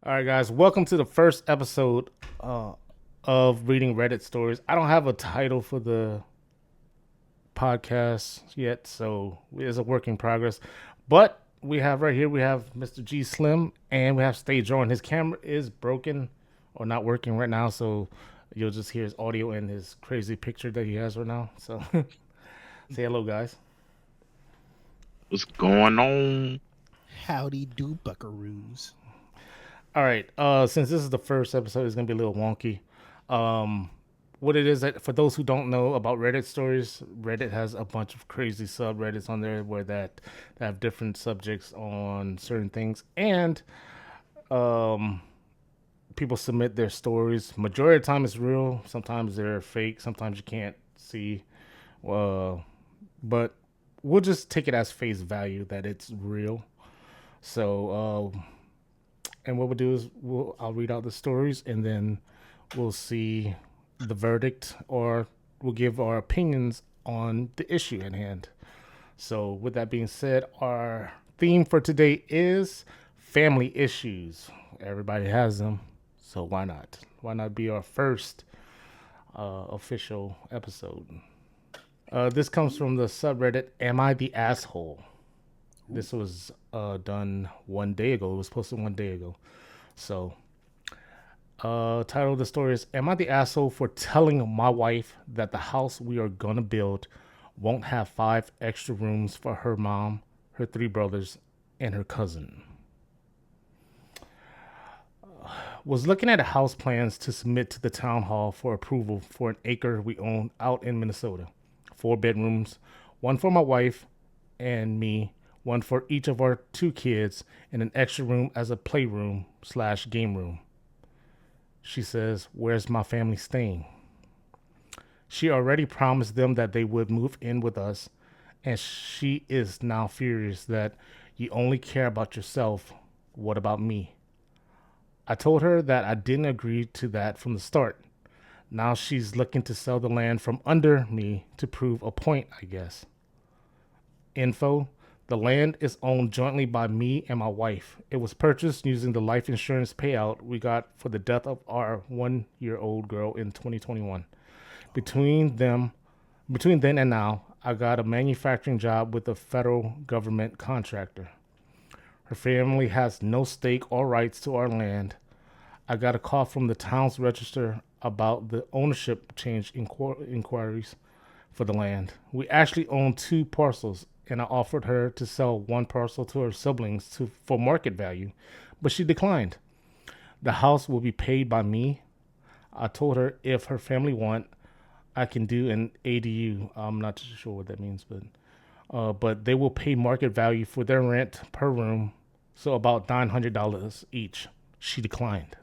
All right, guys, welcome to the first episode of Reading Reddit Stories. I don't have a title for the podcast yet, so it's a work in progress. But we have right here, we have Mr. G Slim and we have Stage Drawin. His camera is broken or not working right now, so you'll just hear his audio and his crazy picture that he has right now. So say hello, guys. What's going on? Howdy do, buckaroos. All right. Since this is the first episode, it's gonna be a little wonky. Um, what it is that for those who don't know about Reddit stories, Reddit has a bunch of crazy subreddits on there where that have different subjects on certain things, and um, people submit their stories. Majority of the time, it's real. Sometimes they're fake. Sometimes you can't see. Uh, but we'll just take it as face value that it's real. So and what we'll do is I'll read out the stories and then we'll see the verdict or we'll give our opinions on the issue at hand. So with that being said, our theme for today is family issues. Everybody has them, so why not? Why not be our first official episode? This comes from the subreddit "Am I the Asshole?" This was done 1 day ago. It was posted 1 day ago. So, title of the story is "Am I the asshole for telling my wife that the house we are gonna build won't have 5 extra rooms for her mom, her 3 brothers, and her cousin?" Was looking at house plans to submit to the town hall for approval for an acre we own out in Minnesota. 4 bedrooms, one for my wife and me, one for each of our 2 kids, and an extra room as a playroom slash game room. She says, "Where's my family staying?" She already promised them that they would move in with us, and she is now furious that you only care about yourself. What about me? I told her that I didn't agree to that from the start. Now she's looking to sell the land from under me to prove a point, I guess. Info: the land is owned jointly by me and my wife. It was purchased using the life insurance payout we got for the death of our 1 year old girl in 2021. Between them, between then and now, I got a manufacturing job with a federal government contractor. Her family has no stake or rights to our land. I got a call from the town's register about the ownership change inquiries for the land. We actually own 2 parcels, and I offered her to sell one parcel to her siblings for market value, but she declined. The house will be paid by me. I told her if her family want, I can do an ADU. I'm not sure what that means, but they will pay market value for their rent per room, so about $900 each. She declined.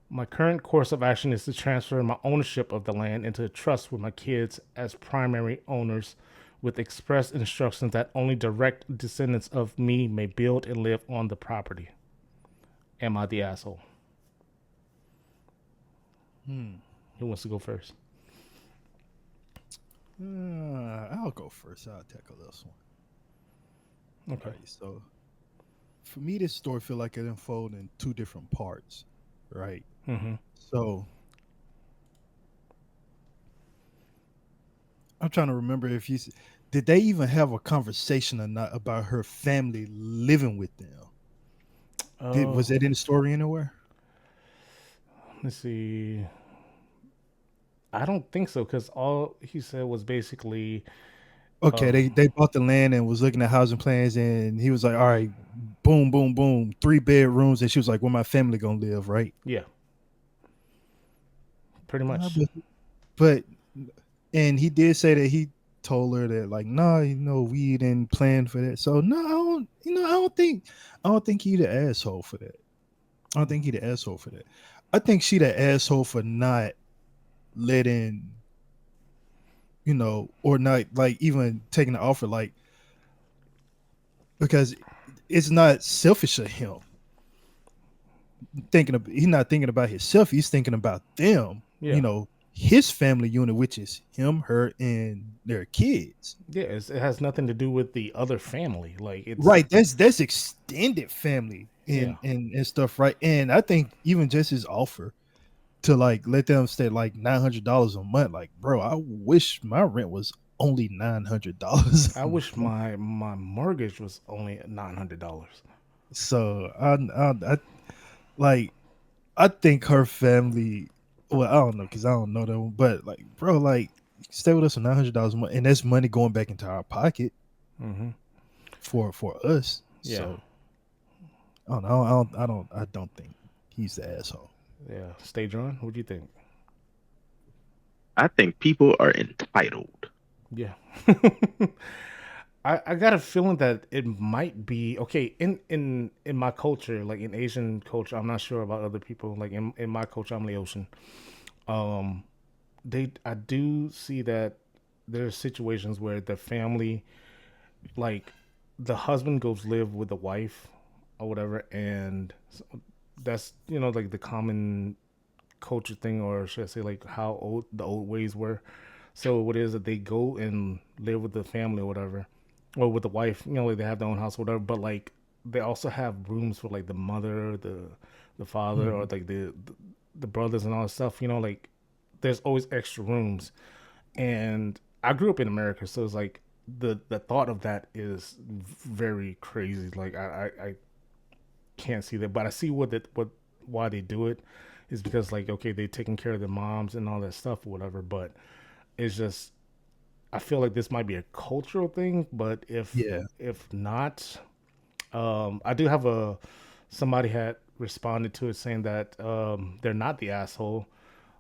My current course of action is to transfer my ownership of the land into a trust with my kids as primary owners, with express instructions that only direct descendants of me may build and live on the property. Am I the asshole? Who wants to go first? I'll go first. I'll tackle this one. Okay. All right. So for me, this story feel like it unfolded in 2 different parts, right? Mm-hmm. So I'm trying to remember if did they even have a conversation or not about her family living with them? Was Oh, that in the story anywhere? let's see. I don't think so because all he said was basically, Okay, they um, they bought the land and was looking at housing plans, and he was like, "All right, boom, boom, boom, 3 bedrooms," and she was like, "Where my family gonna live?" Right? yeah, pretty Uh, much. but, but and he did say that he told her that like, "No, we didn't plan for that." So no, I don't think he the asshole for that. I don't think he the asshole for that. I think she the asshole for not letting or not like even taking the offer, like because it's not selfish of him he's not thinking about himself. He's thinking about them. Yeah, His family unit, which is him, her, and their kids. yeah. It has nothing to do with the other family. Like it's Right. That's extended family. Yeah, and stuff, right? And I think even just his offer to like let them stay like $900 a month, like, bro, I wish my rent was only $900 I a wish month. my mortgage was only $900. So I like I think her family. Well, I don't know because I don't know them, but like, bro, like, you can stay with us for $900 a month, and that's money going back into our pocket Mm-hmm. for us. Yeah, So I don't think he's the asshole. yeah. Stay drawn. What do you think? I think people are entitled. Yeah. I got a feeling that it might be okay in my culture, like in Asian culture. I'm not sure about other people. Like in my culture, I'm Laotian. Um, I do see that there's situations where the family, like the husband goes live with the wife or whatever, and that's like the common culture thing, or should I say like how old the old ways were. So what it is that they go and live with the family or whatever, or with the wife, like they have their own house or whatever. But like they also have rooms for like the mother, the father, or Mhm. like the brothers and all that stuff. Like there's always extra rooms. And I grew up in America, so it's like the thought of that is very crazy. Like I can't see that, but I see what why they do it is because like okay, they taking care of their moms and all that stuff or whatever. But it's just I feel like this might be a cultural thing, but Yeah. if not, I do have a somebody had responded to it saying that they're not the asshole.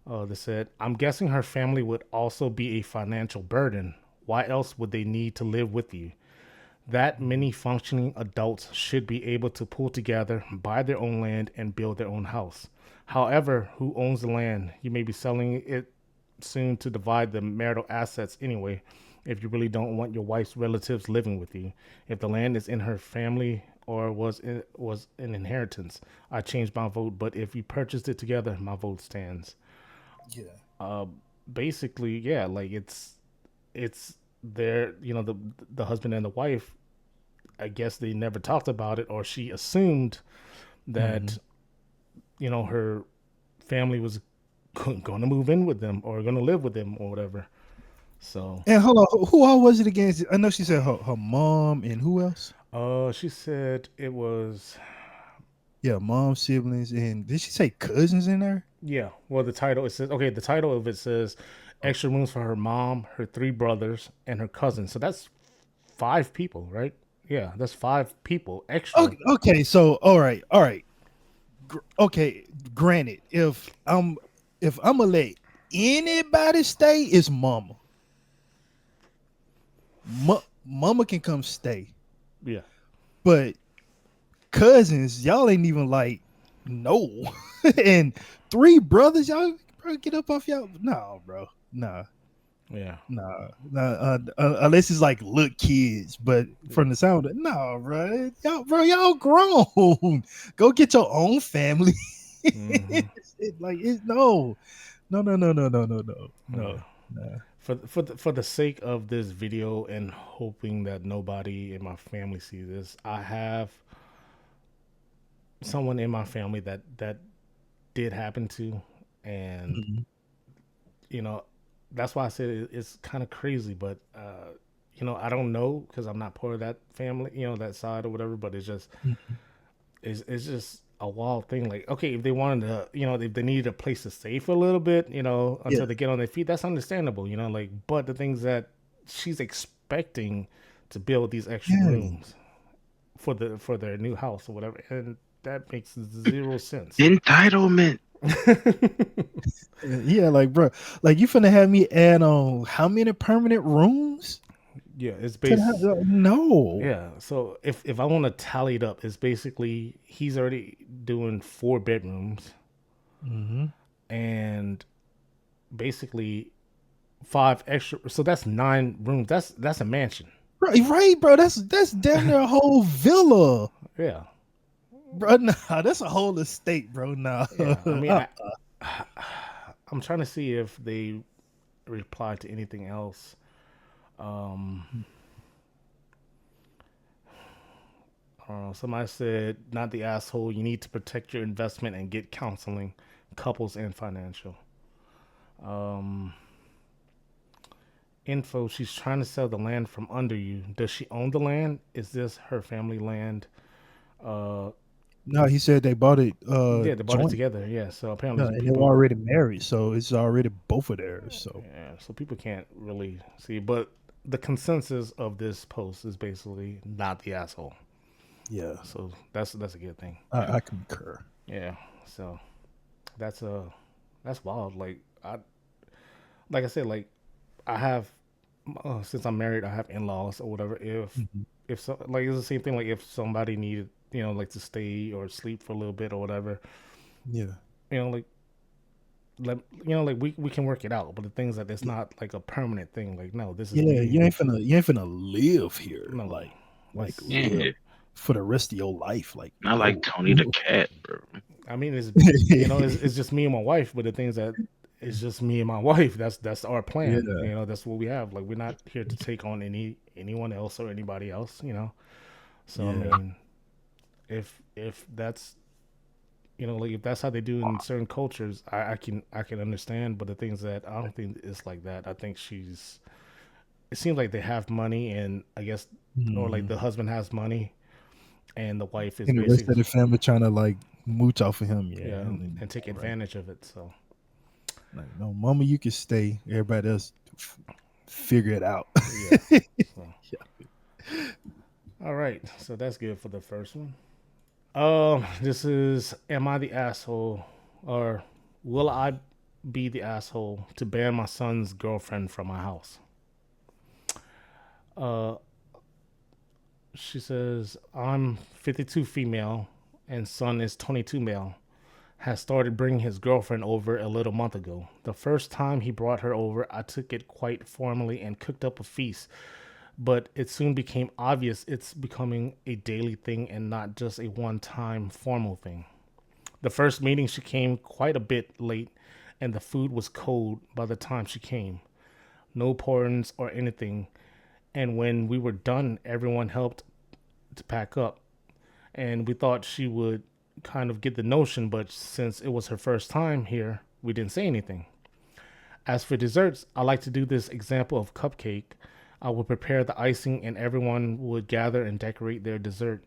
They said, "I'm guessing her family would also be a financial burden. Why else would they need to live with you? That many functioning adults should be able to pull together, buy their own land, and build their own house. However, who owns the land? You may be selling it soon to divide the marital assets anyway, if you really don't want your wife's relatives living with you. If the land is in her family or was an inheritance, I changed my vote. But if you purchased it together, my vote stands." Yeah. Basically, yeah, like it's their the husband and the wife. I guess they never talked about it, or she assumed that Mhm. her family was going to move in with them or going to live with them or whatever. So, And hold on, who all was it against? I know she said her mom and who else? she said it was Yeah, mom, siblings, and did she say cousins in there? yeah. Well, the title it says okay. The title of it says Oh, extra rooms for her mom, her three brothers, and her cousin. So that's five people, right? Yeah, that's five people extra. okay, okay, so all right. Okay, granted, if I'm gonna let anybody stay, it's mama. Mama can come stay, Yeah. but cousins, y'all ain't even like no. And three brothers, y'all bro, get up off y'all. No, bro, nah. Yeah. Unless it's like little kids, but from the sound, of, no, y'all grown. Go get your own family. Mm-hmm. Like it's no. Yeah. Nah. For the sake of this video and hoping that nobody in my family sees this, I have someone in my family that did happen to, and Mhm. you know that's why I said it's kind of crazy, but I don't know because I'm not part of that family, that side or whatever. But it's just a wild thing. Like, okay, if they wanted to, if they needed a place to stay for a little bit, Yeah, until they get on their feet, that's understandable, like, but the things that she's expecting to build these extra yeah, rooms for their new house or whatever, and that makes zero sense. Entitlement. yeah. Like, bro, like you finna have me add on how many permanent rooms Yeah, it's to the based. no. Yeah, so if I want to tally it up, it's basically he's already doing 4 bedrooms Hmm. and basically five extra. So that's 9 rooms. That's a mansion. Right, bro. That's damn near a whole villa. Yeah, Bro, nah, that's a whole estate, bro. Nah. yeah. I mean, I'm trying to see if they replied to anything else. Um, Somebody said, not the asshole. You need to protect your investment and get counseling, couples and financial. Um, info. She's trying to sell the land from under you. Does she own the land? Is this her family land? Uh, No, he said they bought it yeah, they bought it joint. together. Yeah, so apparently Yeah, and they were people. already married, so it's already both of theirs. So Yeah, so people can't really see. But the consensus of this post is basically not the asshole. yeah, So that's a good thing. I concur. Yeah. So that's that's wild. Like I said, like I have since I'm married, I have in laws or whatever. Mhm. If so, like it's the same thing. Like if somebody needed, like to stay or sleep for a little bit or whatever, Yeah, like let like we can work it out. But the things that it's yeah, not like a permanent thing. Like no, this is yeah. me. You ain't finna live here, No, like it's live Yeah. for the rest of your life. Like Not like no. Tony the cat, bro. I mean it's just me and my wife. But the things that it's just me and my wife. That's our plan. Yeah, That's what we have. Like we're not here to take on anyone else or anybody else. So I yeah. mean, if that's like if that's how they do in certain cultures, I can understand. But the things that I don't think it's like that. I think she's. It seems like they have money, and I guess, or like Mhm. the husband has money, and the wife is And the rest basically of the family trying to like mooch off of him. Yeah, yeah, I don't even and take right. advantage of it. So Like no, mama, you can stay. Everybody else, figure it out. yeah. So Yeah. all right. So that's good for the first one. This is am I the asshole or will I be the asshole to ban my son's girlfriend from my house? Uh, she says I'm 52 female and son is 22 male. Has started bringing his girlfriend over a little month ago. The first time he brought her over, I took it quite formally and cooked up a feast, but it soon became obvious it's becoming a daily thing and not just a one time formal thing. The first meeting, she came quite a bit late, and the food was cold by the time she came. No portions or anything. And when we were done, everyone helped to pack up. And we thought she would kind of get the notion, but since it was her first time here, we didn't say anything. As for desserts, I like to do this example of cupcake. I would prepare the icing and everyone would gather and decorate their dessert.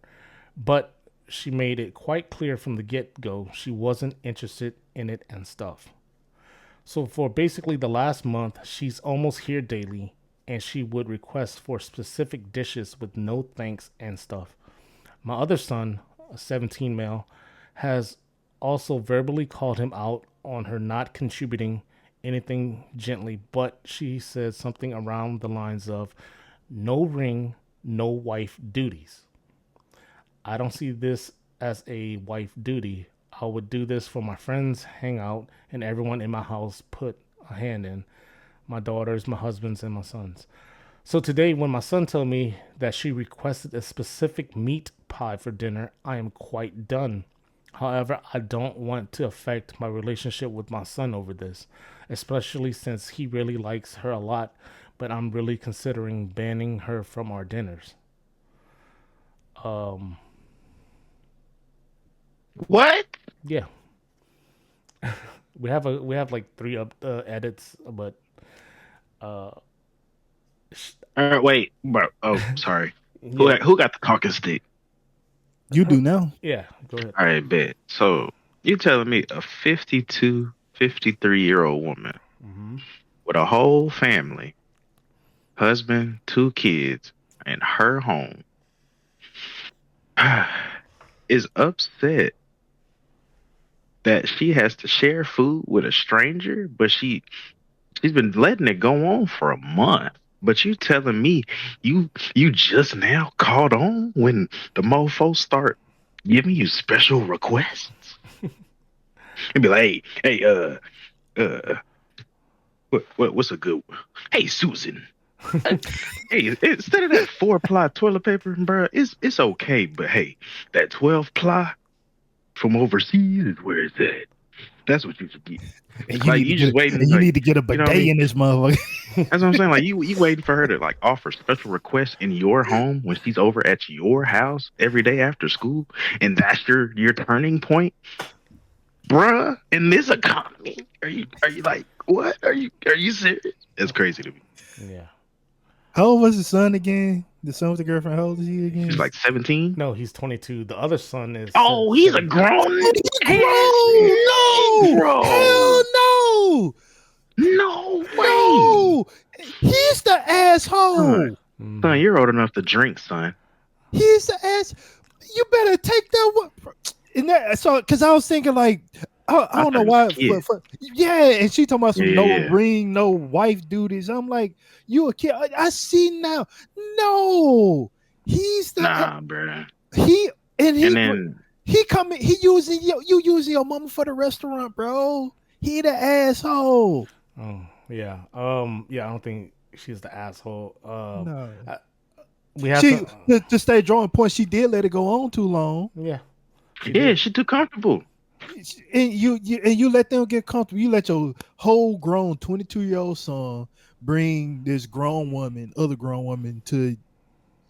But she made it quite clear from the get go she wasn't interested in it and stuff. So for basically the last month, she's almost here daily and she would request for specific dishes with no thanks and stuff. My other son, a 17 male, has also verbally called him out on her not contributing anything gently, but she said something around the lines of no ring, no wife duties. I don't see this as a wife duty. I would do this for my friends, hang out, and everyone in my house put a hand in. My daughters, my husbands, and my sons. So today, when my son told me that she requested a specific meat pie for dinner, I am quite done. However, I don't want to affect my relationship with my son over this, especially since he really likes her a lot, but I'm really considering banning her from our dinners. Um, What? yeah, we have like three edits, but uh, Wait, bro. Oh, sorry. Who yeah, who got the talking stick? You do now. yeah. Go ahead. All right, bet. So you telling me a 52, 53-year-old woman Hmm. with a whole family, husband, two kids, and her home is upset that she has to share food with a stranger, but she's been letting it go on for a month. But you telling me you just now caught on when the mofos start giving you special requests and be like, uh, what's a good one? Hey, Susan. uh, Hey, instead of that 4-ply toilet paper, bro, it's okay. But hey, that 12-ply from overseas is where it's at. That's what you should get. And you Like need to you get just a, waiting, and you like need to get a you know what I bidet mean. in this motherfucker. That's what I'm saying. Like you waiting for her to like offer special requests in your home when she's over at your house every day after school, and that's your turning point, bruh. In this economy, are you like what? Are you serious? It's crazy to me. Yeah. How old was the son again? The son with the girlfriend. How old is he She's again? like 17. No, he's 22. The other son is Oh, he's a 7. grown ass Grown? man, No! bro. Hell no! No way. No! He's the Son, asshole. son, Mhm. you're old enough to drink, son. He's the ass. You better take that one. And that, so, because I was thinking, like, I I don't know thought he was a why. kid. Yeah, and she talking about Yeah, some yeah, no yeah. ring, no wife duties. I'm like, you a kid? I see now. No, he's the Nah, bro. he and And then he coming. He using you using your mama for the restaurant, bro. He the asshole. Oh, yeah. Yeah, I don't think she's the asshole. No, I, we have she to. to stay drawing point. She did let it go on too long. Yeah, she yeah, did. she too comfortable. And you let them get comfortable. You let your whole grown 22-year-old son bring this other grown woman to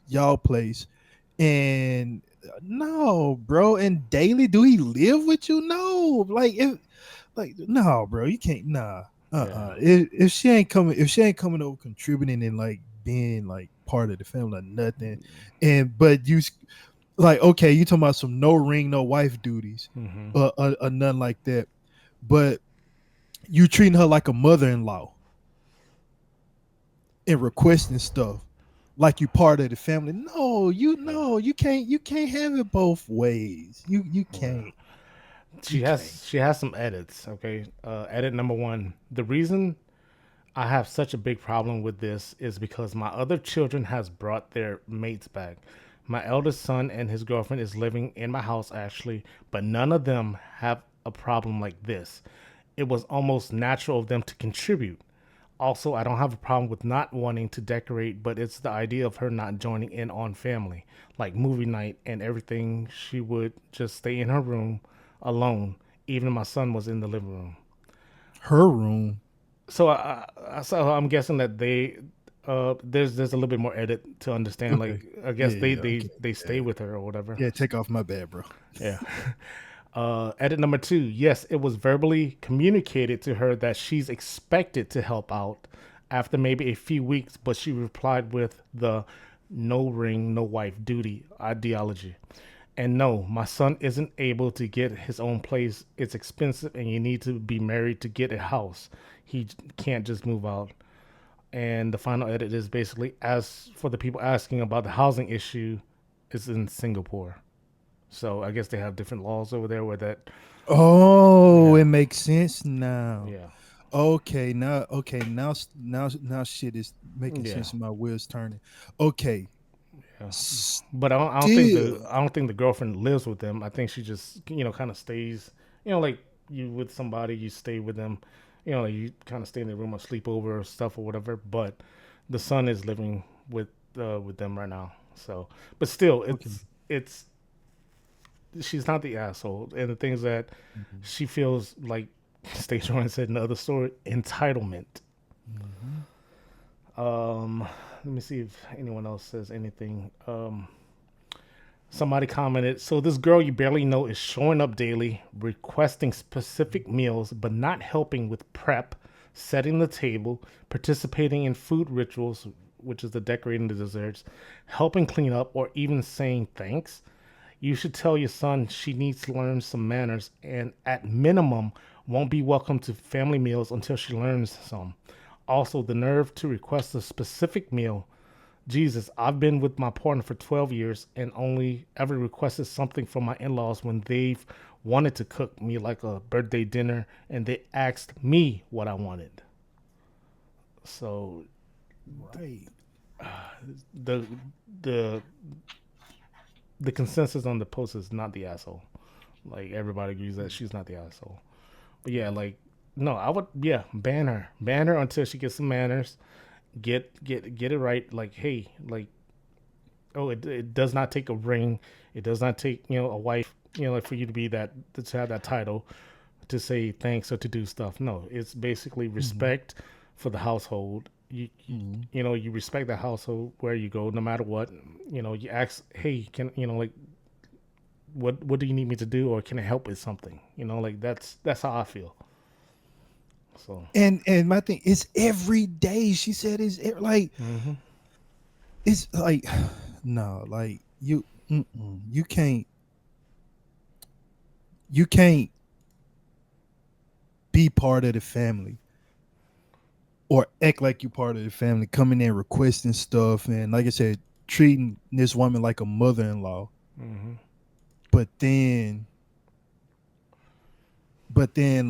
y'all place, and no, bro. And daily, do he live with you? No, no, bro. You can't. Nah. Yeah. If she ain't coming over contributing and like being like part of the family or nothing, and but you like okay, you talking about some no ring, no wife duties, Mm-hmm. none like that. But you treating her like a mother-in-law and requesting stuff like you part of the family. No, you can't have it both ways. You Yeah. can't. You She can't. has some edits. Okay. Edit number 1. The reason I have such a big problem with this is because my other children has brought their mates back. My eldest son and his girlfriend is living in my house actually, but none of them have a problem like this. It was almost natural of them to contribute. Also, I don't have a problem with not wanting to decorate, but it's the idea of her not joining in on family, like movie night and everything. She would just stay in her room alone. Even my son was in the living room. Her room. So I'm guessing that there's a little bit more edit to understand. Okay. Like I Yeah, guess yeah, okay. they stay with her or whatever. Yeah, take off my bad, bro. Yeah. Edit number 2. Yes, it was verbally communicated to her that she's expected to help out after maybe a few weeks, but she replied with the no ring, no wife duty ideology. And no, my son isn't able to get his own place. It's expensive and you need to be married to get a house. He can't just move out. And the final edit is basically as for the people asking about the housing issue, it's in Singapore. So I guess they have different laws over there where that. Oh, Yeah, it makes sense now. yeah, Now shit is making yeah, sense. My wheels turning. Okay, yeah. But still. I don't think the girlfriend lives with them. I think she just kind of stays. Like you with somebody, you stay with them. Like you kind of stay in the room or sleep over or stuff or whatever. But the son is living with them right now. So, but still, Okay. it's she's not the asshole. And the things that Mhm. she feels like Stage One said in the other story, entitlement. Mhm. Let me see if anyone else says anything. Somebody commented, so this girl you barely know is showing up daily, requesting specific meals, but not helping with prep, setting the table, participating in food rituals, which is the decorating the desserts, helping clean up, or even saying thanks. You should tell your son she needs to learn some manners and, at minimum, won't be welcome to family meals until she learns some. Also, the nerve to request a specific meal. Jesus, I've been with my partner for 12 years and only ever requested something from my in laws when they've wanted to cook me like a birthday dinner and they asked me what I wanted. So Right. the the the consensus on the post is not the asshole. Like everybody agrees that she's not the asshole. But yeah, like no, I would ban her until she gets some manners. Get it right. Like hey, like oh, it does not take a ring. It does not take a wife. Like for you to be that to have that title. to say thanks or to do stuff. No, it's basically Mhm. respect for the household. Mhm. You know, you respect the household where you go, no matter what. You know, you ask, hey, can you know like what do you need me to do, or can I help with something? You know, like that's how I feel. So, And my thing is every day. She said like hmm it's like no, like you can't be part of the family or act like you part of the family, coming in requesting stuff and like I said, treating this woman like a mother-in-law. hmm But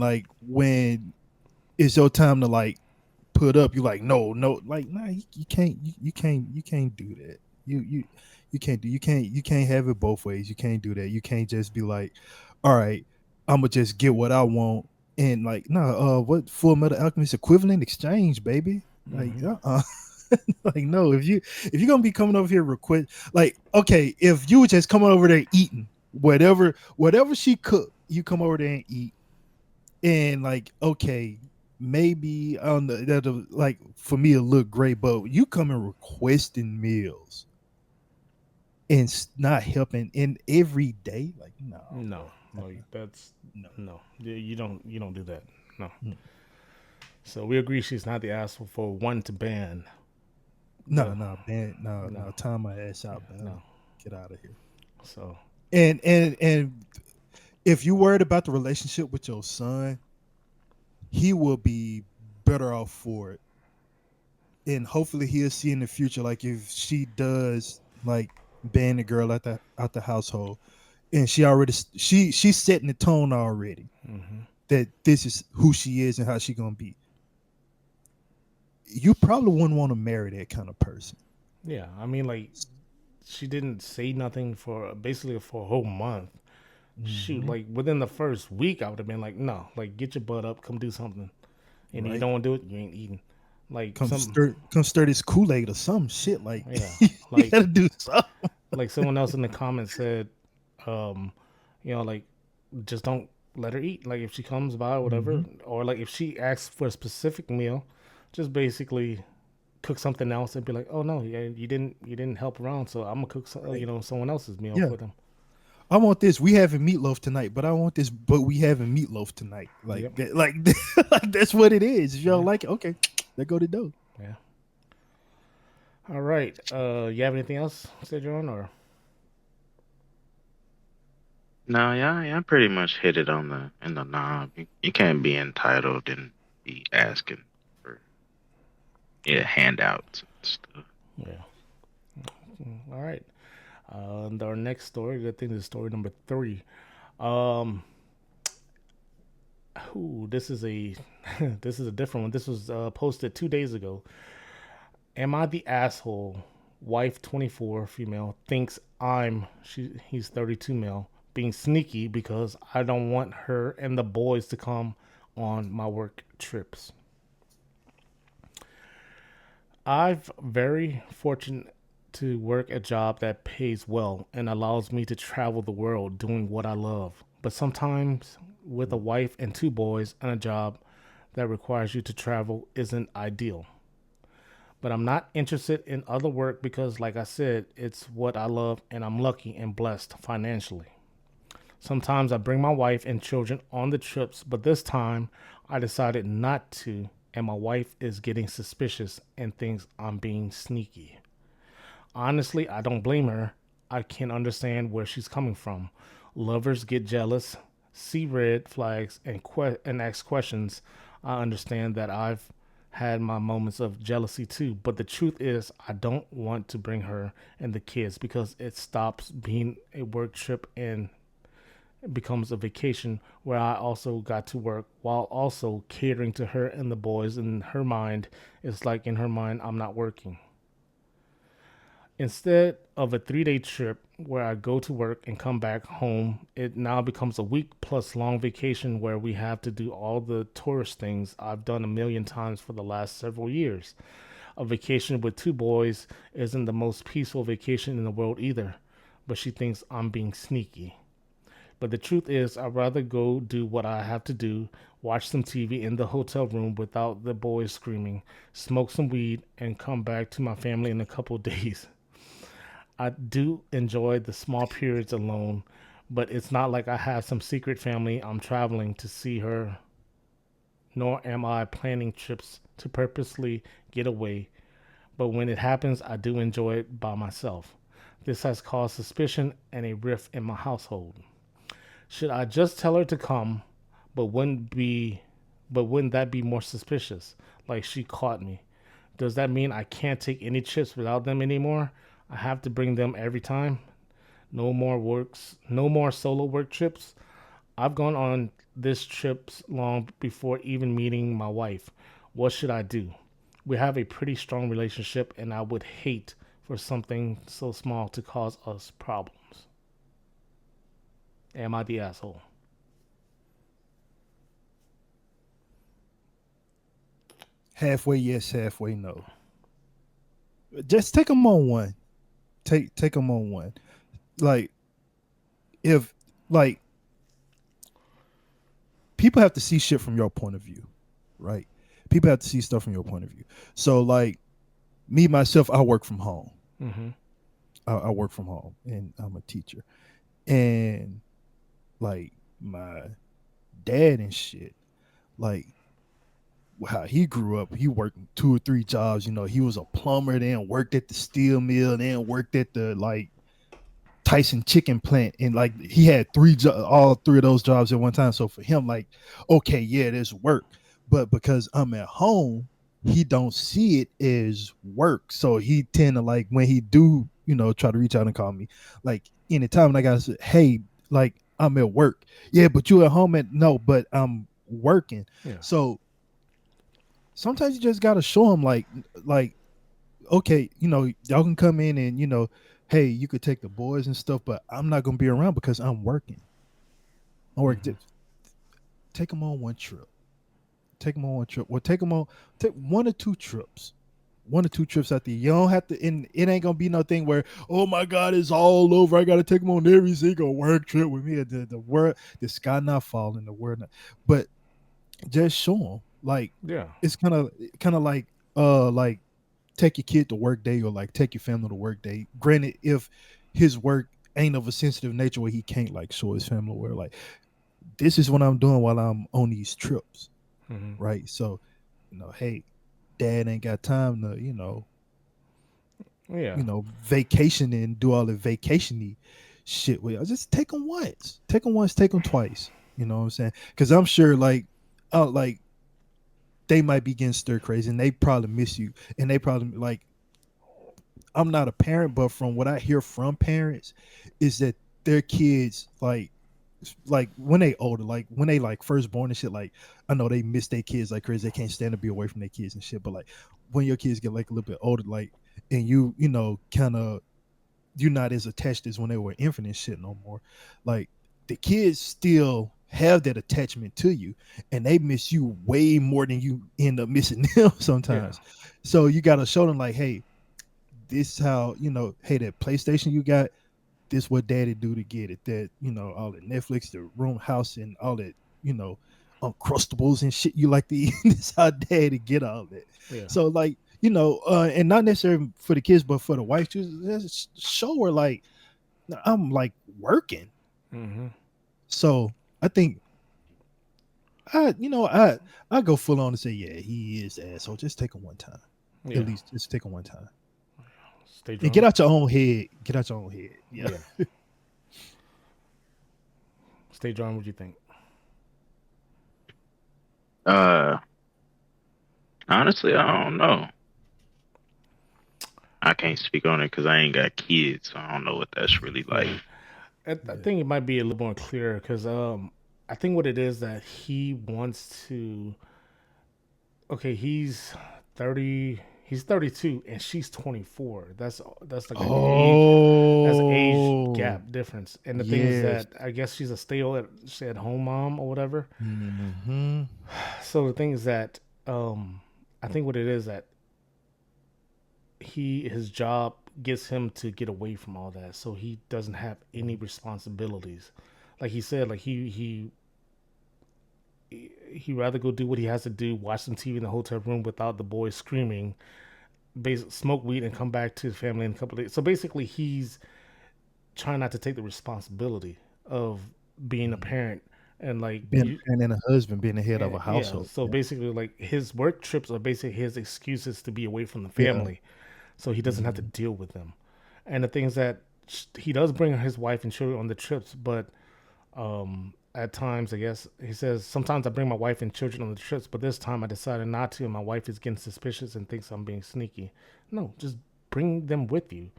like when it's your time to like put up, you like no, like nah, you can't you can't do that. You can't do you can't have it both ways. You can't do that. You can't just be like, all right, I'm gonna just get what I want and like no, what Full Metal Alchemist equivalent exchange, baby? Like hmm like no, if you're gonna be coming over here request like okay, if you were just coming over there eating whatever she cooked, you come over there and eat and like okay, maybe on the that like for me it look great, but you come and requesting meals and not helping in every day, like no, no, bro, no, that's no. no. You don't do that. No. Mm. So we agree she's not the asshole for one to ban No, the no, man, no, no, no. Time my ass yeah, out, man. no. Get out of here. So And if you worried about the relationship with your son, he will be better off for it. And hopefully he'll see in the future, like if she does like ban the girl out the household, and she's setting the tone already hmm that this is who she is and how she gonna be. You probably wouldn't want to marry that kind of person. yeah, I mean like she didn't say nothing for basically for a whole month. Shoot, Hmm. like within the first week, I would have been like, no, like get your butt up, come do something. And you Right? don't want to do it, you ain't eating. Like some, Come stir this Kool-Aid or some shit. Like yeah, you like gotta do something. like someone else in the comments said, um, like just don't let her eat. Like if she comes by or whatever, Hmm. or like if she asks for a specific meal, just basically cook something else and be like, oh no, yeah, you didn't help around, so I'm gonna cook Right. someone else's meal Yeah. for them. I want this. We having meatloaf tonight, but I want this. But we having meatloaf tonight. Like Yep. that. Like, like that's what it is. If y'all Yeah. like it, okay, there go the dough. Yeah. All right. You have anything else, Cedron, or No, yeah, yeah, I pretty much hit it on the in the knob. You can't be entitled and be asking for yeah, handouts and stuff. yeah. All right. And our next story, I think this is story number 3. Um, this is a this is a different one. This was posted 2 days ago. Am I the asshole? Wife 24 female thinks he's 32 male being sneaky because I don't want her and the boys to come on my work trips. I've very fortunate to work a job that pays well and allows me to travel the world doing what I love. But sometimes with a wife and 2 boys and a job that requires you to travel isn't ideal. But I'm not interested in other work because like I said, it's what I love and I'm lucky and blessed financially. Sometimes I bring my wife and children on the trips, but this time I decided not to, and my wife is getting suspicious and thinks I'm being sneaky. Honestly, I don't blame her. I can understand where she's coming from. Lovers get jealous, see red flags, and ask questions. I understand that I've had my moments of jealousy too, but the truth is, I don't want to bring her and the kids because it stops being a work trip and becomes a vacation where I also got to work while also catering to her and the boys. In her mind, it's like in her mind, I'm not working. Instead of a 3 day trip where I go to work and come back home, it now becomes a week plus long vacation where we have to do all the tourist things I've done a million times for the last several years. A vacation with 2 boys isn't the most peaceful vacation in the world either, but she thinks I'm being sneaky. But the truth is, I'd rather go do what I have to do, watch some TV in the hotel room without the boys screaming, smoke some weed, and come back to my family in a couple days. I do enjoy the small periods alone, but it's not like I have some secret family I'm traveling to see her, nor am I planning trips to purposely get away. But when it happens, I do enjoy it by myself. This has caused suspicion and a rift in my household. Should I just tell her to come, but wouldn't that be more suspicious? Like she caught me. Does that mean I can't take any trips without them anymore? I have to bring them every time? No more solo work trips. I've gone on this trips long before even meeting my wife. What should I do? We have a pretty strong relationship and I would hate for something so small to cause us problems. Am I the asshole? Halfway yes, halfway no. Just take them on one. Take them on one. Like if like people have to see shit from your point of view, right? People have to see stuff from your point of view. So like me myself, I work from home. Mm-hmm. I work from home, and I'm a teacher. And like my dad and shit, like how he grew up, he worked 2 or 3 jobs. He was a plumber, then worked at the steel mill, then worked at the like Tyson chicken plant, and like he had all three of those jobs at one time. So for him, like, okay, yeah, there's work, but because I'm at home, he don't see it as work. So he tend to like when he do, try to reach out and call me, like anytime, and I gotta say, hey, like I'm at work. Yeah, but you at home at no, but I'm working. Yeah. So sometimes you just gotta show him like okay, y'all can come in and hey, you could take the boys and stuff, but I'm not gonna be around because I'm working. I work. Mm-hmm. Take them on one trip. Take them on one trip. Well, take 1 or 2 trips. 1 or 2 trips out there. You don't have to. And it ain't gonna be no thing where, oh my God, it's all over. I gotta take them on every single work trip with me. The word, the sky not falling, the word not. But just show them. Like Yeah. it's kind of like take your kid to work day or like take your family to work day. Granted, if his work ain't of a sensitive nature where he can't like show his family where like this is what I'm doing while I'm on these trips, Mm-hmm. right? So, hey, dad ain't got time to, Yeah. vacation and do all the vacationy shit with you. Just take them once, take them twice. You know what I'm saying? Because I'm sure like they might be getting stir crazy and they probably miss you and they probably like I'm not a parent, but from what I hear from parents, is that their kids like when they older, like when they like first born and shit, like I know they miss their kids like crazy. They can't stand to be away from their kids and shit. But like when your kids get like a little bit older, like and kind of you're not as attached as when they were infant and shit no more. Like the kids still have that attachment to you and they miss you way more than you end up missing them Yeah. sometimes. So you gotta show them like, hey, this how hey, that PlayStation you got, this what daddy do to get it. That all the Netflix, the room house, and all that uncrustables and shit you like to eat. This how daddy get all that. Yeah. So like and not necessarily for the kids, but for the wife too. Just show her like I'm like working. Mm-hmm. So I think I go full on and say yeah, he is asshole. Just take him one time. At Yeah. least just take him one time. Stay And drunk. get out your own head. Get out your own head. Yeah. Yeah. Stay drunk. What do you think? Uh, honestly, I don't know. I can't speak on it because I ain't got kids, so I don't know what that's really like. Yeah. I Yeah. think it might be a little more clear because I think what it is that he wants to. Okay, he's 30. He's 32 and she's 24. That's like an age. That's an age Oh, gap difference. And the thing is yes. that I guess she's a stay at home mom or whatever. Hmm. So the thing is that I think what it is that his job gets him to get away from all that, so he doesn't have any responsibilities. like he said, like he rather go do what he has to do, watch some TV in the hotel room without the boys screaming, smoke weed, and come back to the family in a couple of days. So basically, he's trying not to take the responsibility of being a Mhm. parent and like Being you. a parent and a husband, being the head of a Yeah, household. so basically, like his work trips are basically his excuses to be away from the Yeah. family, so he doesn't have to Mhm. deal with them. And the things that he does bring his wife and children on the trips, but at times, I guess he says sometimes I bring my wife and children on the trips, but this time I decided not to, and my wife is getting suspicious and thinks I'm being sneaky. No, just bring them with you.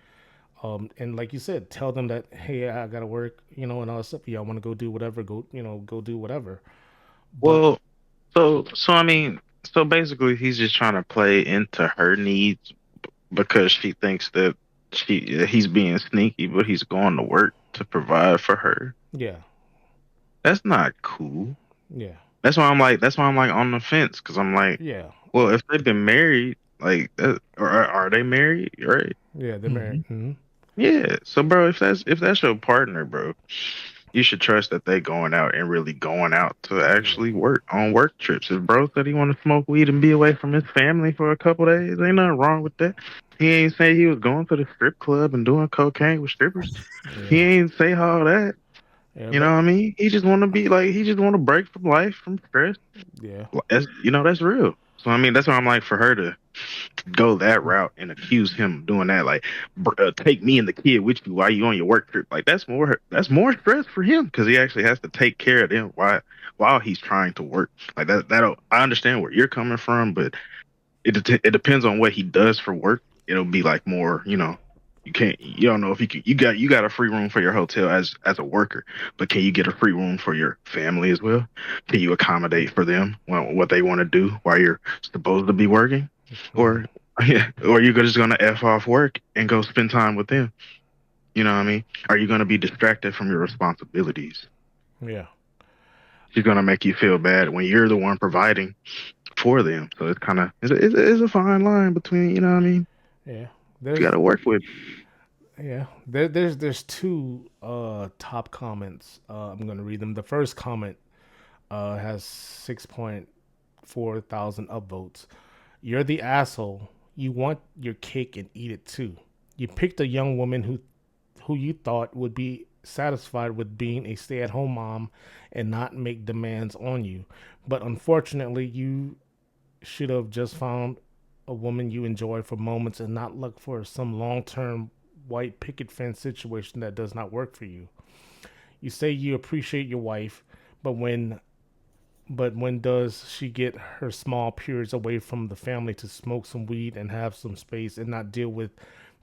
And like you said, tell them that hey, I gotta work, and all that stuff. Yeah, I want to go do whatever. Go do whatever. But Well, so I mean, so basically, he's just trying to play into her needs because she thinks that he's being sneaky, but he's going to work to provide for her. yeah, That's not cool. yeah, That's why I'm like on the fence because I'm like, yeah, well, if they've been married, like, or are they married, right? yeah. They're married. Mhm. Hmm. Yeah. So, bro, if that's your partner, bro, you should trust that they going out and really going out to Yeah, actually work on work trips. If bro said he want to smoke weed and be away from his family for a couple days, ain't nothing wrong with that. He ain't say he was going to the strip club and doing cocaine with strippers. He yeah, ain't say all that. yeah. You know But what I mean? He just want to be like, he just want to break from life, from stress. yeah, That's real. So I mean, that's why I'm like, for her to go that route and accuse him of doing that, like, take me and the kid with you while you on your work trip, like that's more stress for him because he actually has to take care of them while he's trying to work. Like that'll I understand where you're coming from, but it depends on what he does for work. It'll be like more, you don't know if you got a free room for your hotel as a worker, but can you get a free room for your family as well? Can you accommodate for them what they want to do while you're supposed to be working, mm, or yeah, or you're just gonna f off work and go spend time with them? You know what I mean? Are you gonna be distracted from your responsibilities? yeah, She's gonna make you feel bad when you're the one providing for them. So it's kind of it's a fine line between, you know what I mean? yeah. You got There's to work with. there's two top comments. I'm gonna read them. The first comment has 6.4 thousand upvotes. You're the asshole. You want your cake and eat it too. You picked a young woman who you thought would be satisfied with being a stay-at-home mom and not make demands on you. But unfortunately, you should have just found a woman you enjoy for moments and not look for some long-term white picket fence situation that does not work for you. You say you appreciate your wife, but when does she get her small periods away from the family to smoke some weed and have some space and not deal with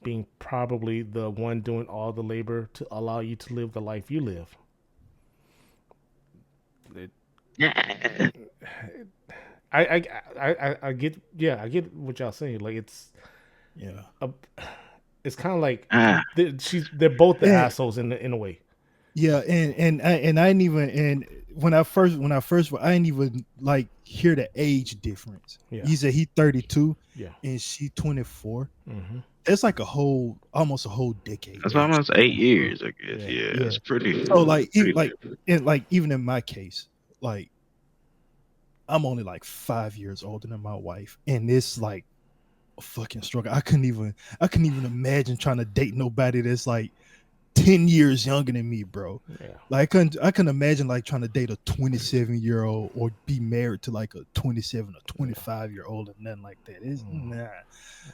being probably the one doing all the labor to allow you to live the life you live? It, Yeah. I get, yeah, I get what y'all saying. Like Yeah. a, it's kind of like Ah, they're both the And assholes in a way. yeah, and I didn't even, and when I first I didn't even like hear the age difference. Yeah, He said he 32 yeah, and she 24. hmm, That's like almost a whole decade that's age almost difference, bro. 8 years, I guess. yeah, Yeah, Yeah. it's pretty, So like even pretty like different. and like even in my case, like I'm only like 5 years older than my wife, and it's like a fucking struggle. I couldn't even imagine trying to date nobody that's like 10 years younger than me, bro. yeah, Like I couldn't imagine like trying to date a 27-year-old or be married to like a 27 or yeah, 25-year-old or nothing like that. It's mm, nah.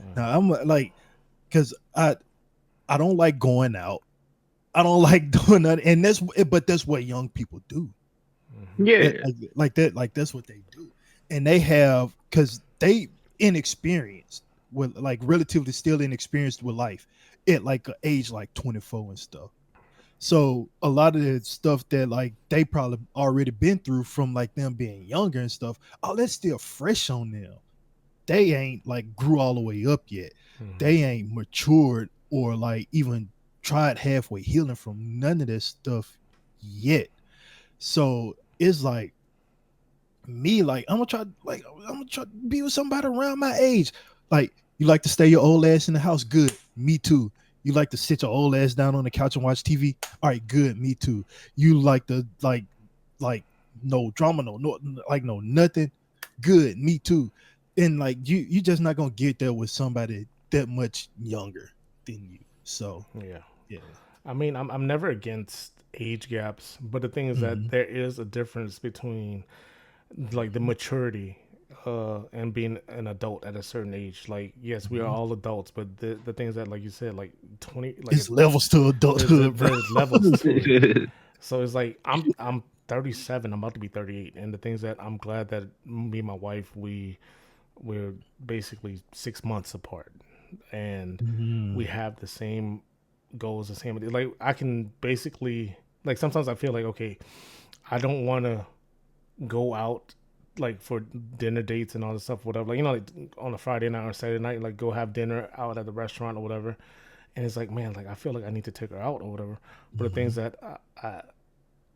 yeah, Nah, I'm like, cause I don't like going out. I don't like doing that. And that's what young people do. hmm, That Yeah, like that's what they do. And they have, because they inexperienced with, like, relatively still inexperienced with life at like a age like 24 and stuff. So a lot of the stuff that like they probably already been through from like them being younger and stuff, oh, that's still fresh on them. They ain't like grew all the way up yet. hmm, They ain't matured or like even tried halfway healing from none of this stuff yet. So it's like me, like I'm gonna try to be with somebody around my age. Like, you like to stay your old ass in the house, good. Me too. You like to sit your old ass down on the couch and watch TV? All right, good. Me too. You like to like no drama, no like no nothing. Good. Me too. And like you just not gonna get there with somebody that much younger than you. So Yeah. yeah. I mean, I'm never against age gaps, but the thing is that Mhm. there is a difference between like the maturity and being an adult at a certain age. Like, yes, we are Mhm. all adults, but the things that, like you said, like 20, like It's levels to adulthood, bro. there's levels to it. So it's like I'm 37. I'm about to be 38, and the things that I'm glad that me and my wife we're basically 6 months apart, and we Mhm. have the same goals, the same. Like I can basically like sometimes I feel like okay, I don't want to go out like for dinner dates and all this stuff, whatever. Like like on a Friday night or Saturday night, like go have dinner out at the restaurant or whatever. And it's like, man, like I feel like I need to take her out or whatever. But the things Mhm. that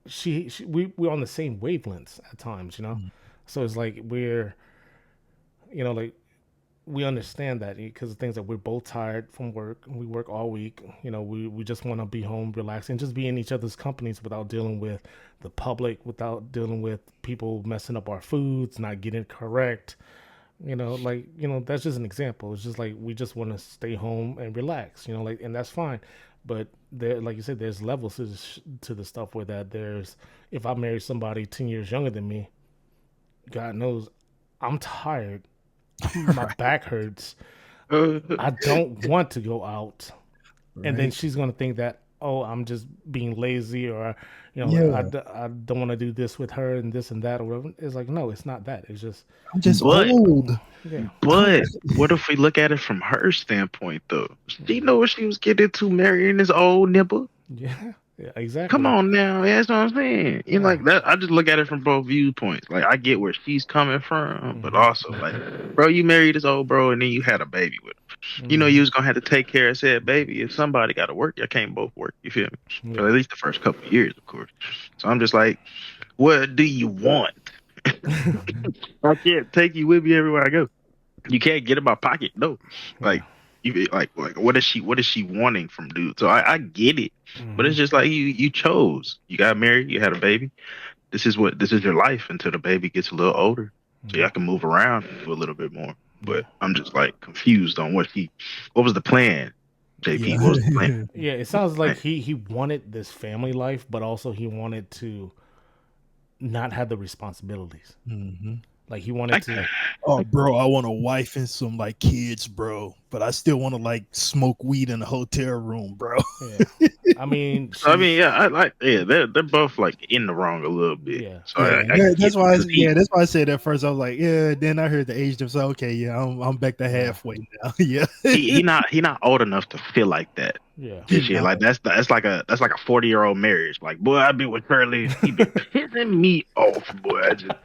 she we're on the same wavelengths at times. So it's like like we understand that because the things that we're both tired from work. We work all week. We just want to be home, relax, and just be in each other's companies without dealing with the public, without dealing with people messing up our foods, not getting it correct. That's just an example. It's just like we just want to stay home and relax. Like, and that's fine. But there, like you said, there's levels to the stuff where that there's. If I marry somebody 10 years younger than me, God knows, I'm tired. My Right. back hurts. I don't want to go out, and then Right. she's gonna think that I'm just being lazy, or like Yeah. I don't want to do this with her and this and that or whatever. It's like no, it's not that. It's just I'm just but old. yeah, but what if we look at it from her standpoint though? She know what she was getting into marrying this old nipper. yeah, yeah, Come exactly. on now, that's what I'm saying. Yeah. Like that, I just look at it from both viewpoints. Like I get where she's coming from, but Hmm. also like, bro, you married this old bro, and then you had a baby with him. You Hmm. was gonna have to take care of said baby. If somebody got to work, you can't both work. You feel me? For Yeah. at least the first couple of years, of course. So I'm just like, what do you want? I can't take you with me everywhere I go. You can't get in my pocket. No, Yeah. like you like what is she wanting from dude? So I get it, but Hmm. it's just like you chose. You got married. You had a baby. This is your life until the baby gets a little older, so Hmm. y'all can move around and do a little bit more. Yeah. But I'm just like confused on what was the plan, Yeah. JP? What was the plan? Yeah. It sounds like Plan. he wanted this family life, but also he wanted to not have the responsibilities. Hmm. Like he wanted I, to. Oh, bro, I want a wife and some like kids, bro. But I still want to like smoke weed in a hotel room, bro. Yeah. I mean, I mean, she's yeah, I like, yeah, they're both like in the wrong a little bit. yeah. So Yeah, I get that's it why. because Yeah, that's why I said that first. I was like, yeah. Then I heard the age difference. So, okay, yeah, I'm back to Yeah. halfway now. Yeah, he not old enough to feel like that. Yeah. he And shit. not. Like that's like a 40-year-old marriage. Like, boy, I've been with Shirley. He been pissing me off, boy.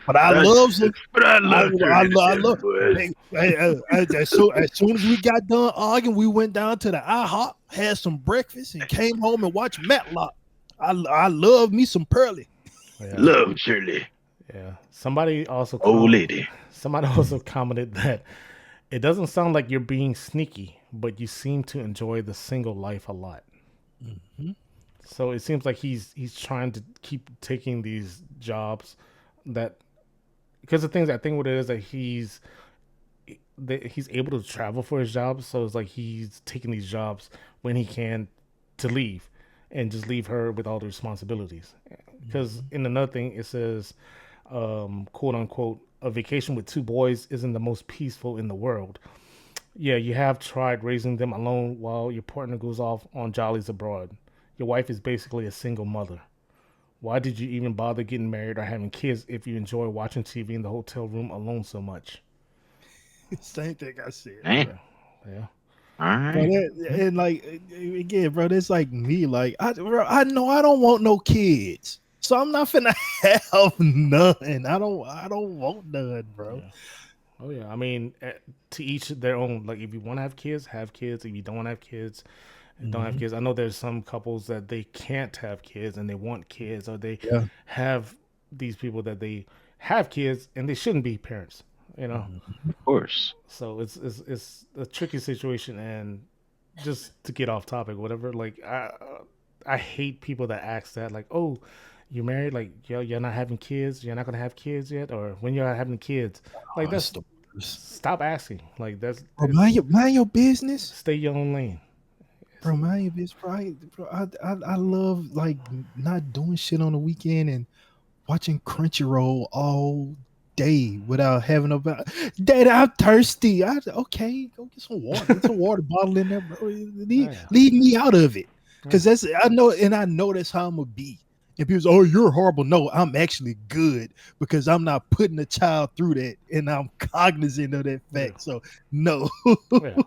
But I I love just some. but I love Shirley to I death, love. boy. As soon as we got done arguing, we went down to the IHOP, had some breakfast, and came home and watched Matlock. I love me some Pearly. Yeah. Love Shirley. Yeah. Old lady. Somebody also commented that it doesn't sound like you're being sneaky, but you seem to enjoy the single life a lot. Mhm. So it seems like he's trying to keep taking these jobs that because the things I think what it is that he's able to travel for his job. So it's like he's taking these jobs when he can to leave and just leave her with all the responsibilities. Because in another thing, it says, quote unquote, a vacation with two boys isn't the most peaceful in the world. Yeah, you have tried raising them alone while your partner goes off on jollies abroad. Your wife is basically a single mother. Why did you even bother getting married or having kids if you enjoy watching TV in the hotel room alone so much? Same thing I said, Damn. bro. Yeah. All But right. and like again, bro, that's like me. Like I know I don't want no kids, so I'm not finna have none. I don't want none, bro. Yeah. Oh yeah. I mean, to each their own. Like, if you want to have kids, have kids. If you don't want to have kids, don't have Hmm. kids. I know there's some couples that they can't have kids and they want kids, or they Yeah. have these people that they have kids and they shouldn't be parents. Mhm. Of course. So it's a tricky situation, and just to get off topic, whatever. Like I hate people that ask that, like, "Oh, you married? Like, you're not having kids? You're not gonna have kids yet? Or when you're having kids?" Like, Oh, it's that's the worst. stop asking. Like, that's Bro, it's mind your business. stay your own lane. It's, Bro, mind your business. I love like not doing shit on the weekend and watching Crunchyroll all day without having a Dad, I'm thirsty. Okay, go get some water. Get some water bottle in there, bro. yeah, Leave me out of it. yeah, Cause I know that's how I'm gonna be. And people say, "Oh, you're horrible." No, I'm actually good because I'm not putting a child through that, and I'm cognizant of that yeah, fact. So no. yeah.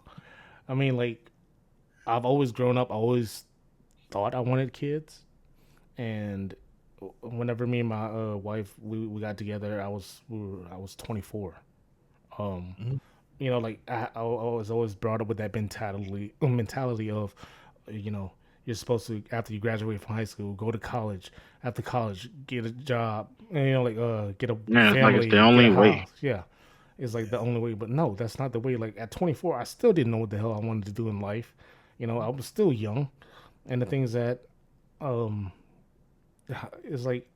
I mean, like, I've always grown up. I always thought I wanted kids, and whenever me and my wife we got together, I was 24. Um, Mhm. like I was always brought up with that mentality of, you know, you're supposed to, after you graduate from high school, go to college. After college, get a job, and, like get a Yeah, it's like it's the family, get a only way. house. Yeah, it's like the only way. But no, that's not the way. Like at 24, I still didn't know what the hell I wanted to do in life. I was still young, and the things that um is like,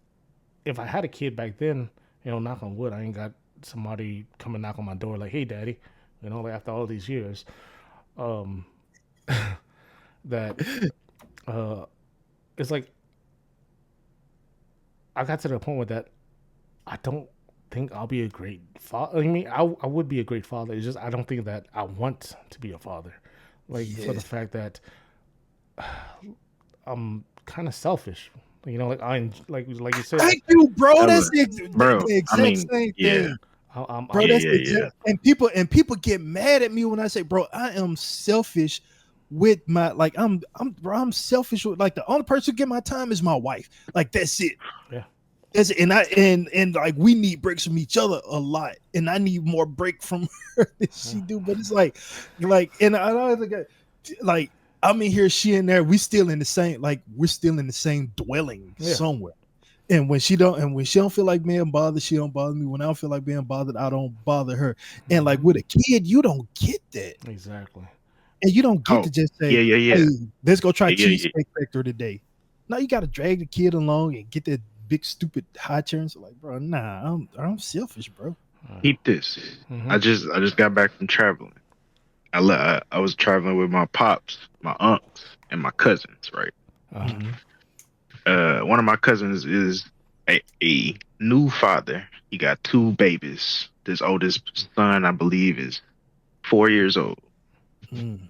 if I had a kid back then, knock on wood, I ain't got somebody come and knock on my door like, "Hey, daddy," like after all these years, um, that uh, it's like I got to the point with that. I don't think I'll be a great father. I mean, I would be a great father. It's just I don't think that I want to be a father, like for the Yes. fact that I'm kind of selfish. Like like you said, Thank you, bro. That's Hella. the Bro, I exact mean, same yeah. thing. Bro, I'm Yeah, that's yeah, the yeah. exact and people get mad at me when I say, bro, I am selfish with my I'm selfish with like the only person who get my time is my wife. Like that's it. yeah. That's it. And like we need breaks from each other a lot. And I need more break from her than she do. But it's and I don't think like I'm in here, she in there, we're still in the same dwelling Yeah. somewhere. And when she don't feel like being bothered, she don't bother me. When I don't feel like being bothered, I don't bother her. And like Hmm. with a kid, you don't get that. Exactly. And you don't get Oh, to just say, yeah, yeah, "Hey, yeah. let's go try Yeah, yeah, yeah. Cheesecake Factory today." No, you got to drag the kid along and get that big stupid high chair. And so like, bro, nah, I'm selfish, bro. Keep this. Mm-hmm. I just got back from traveling. I was traveling with my pops, my aunts, and my cousins, right? Uh-huh. Mhm. One of my cousins is a new father. He got two babies. This oldest son, I believe, is 4 years old. Mm.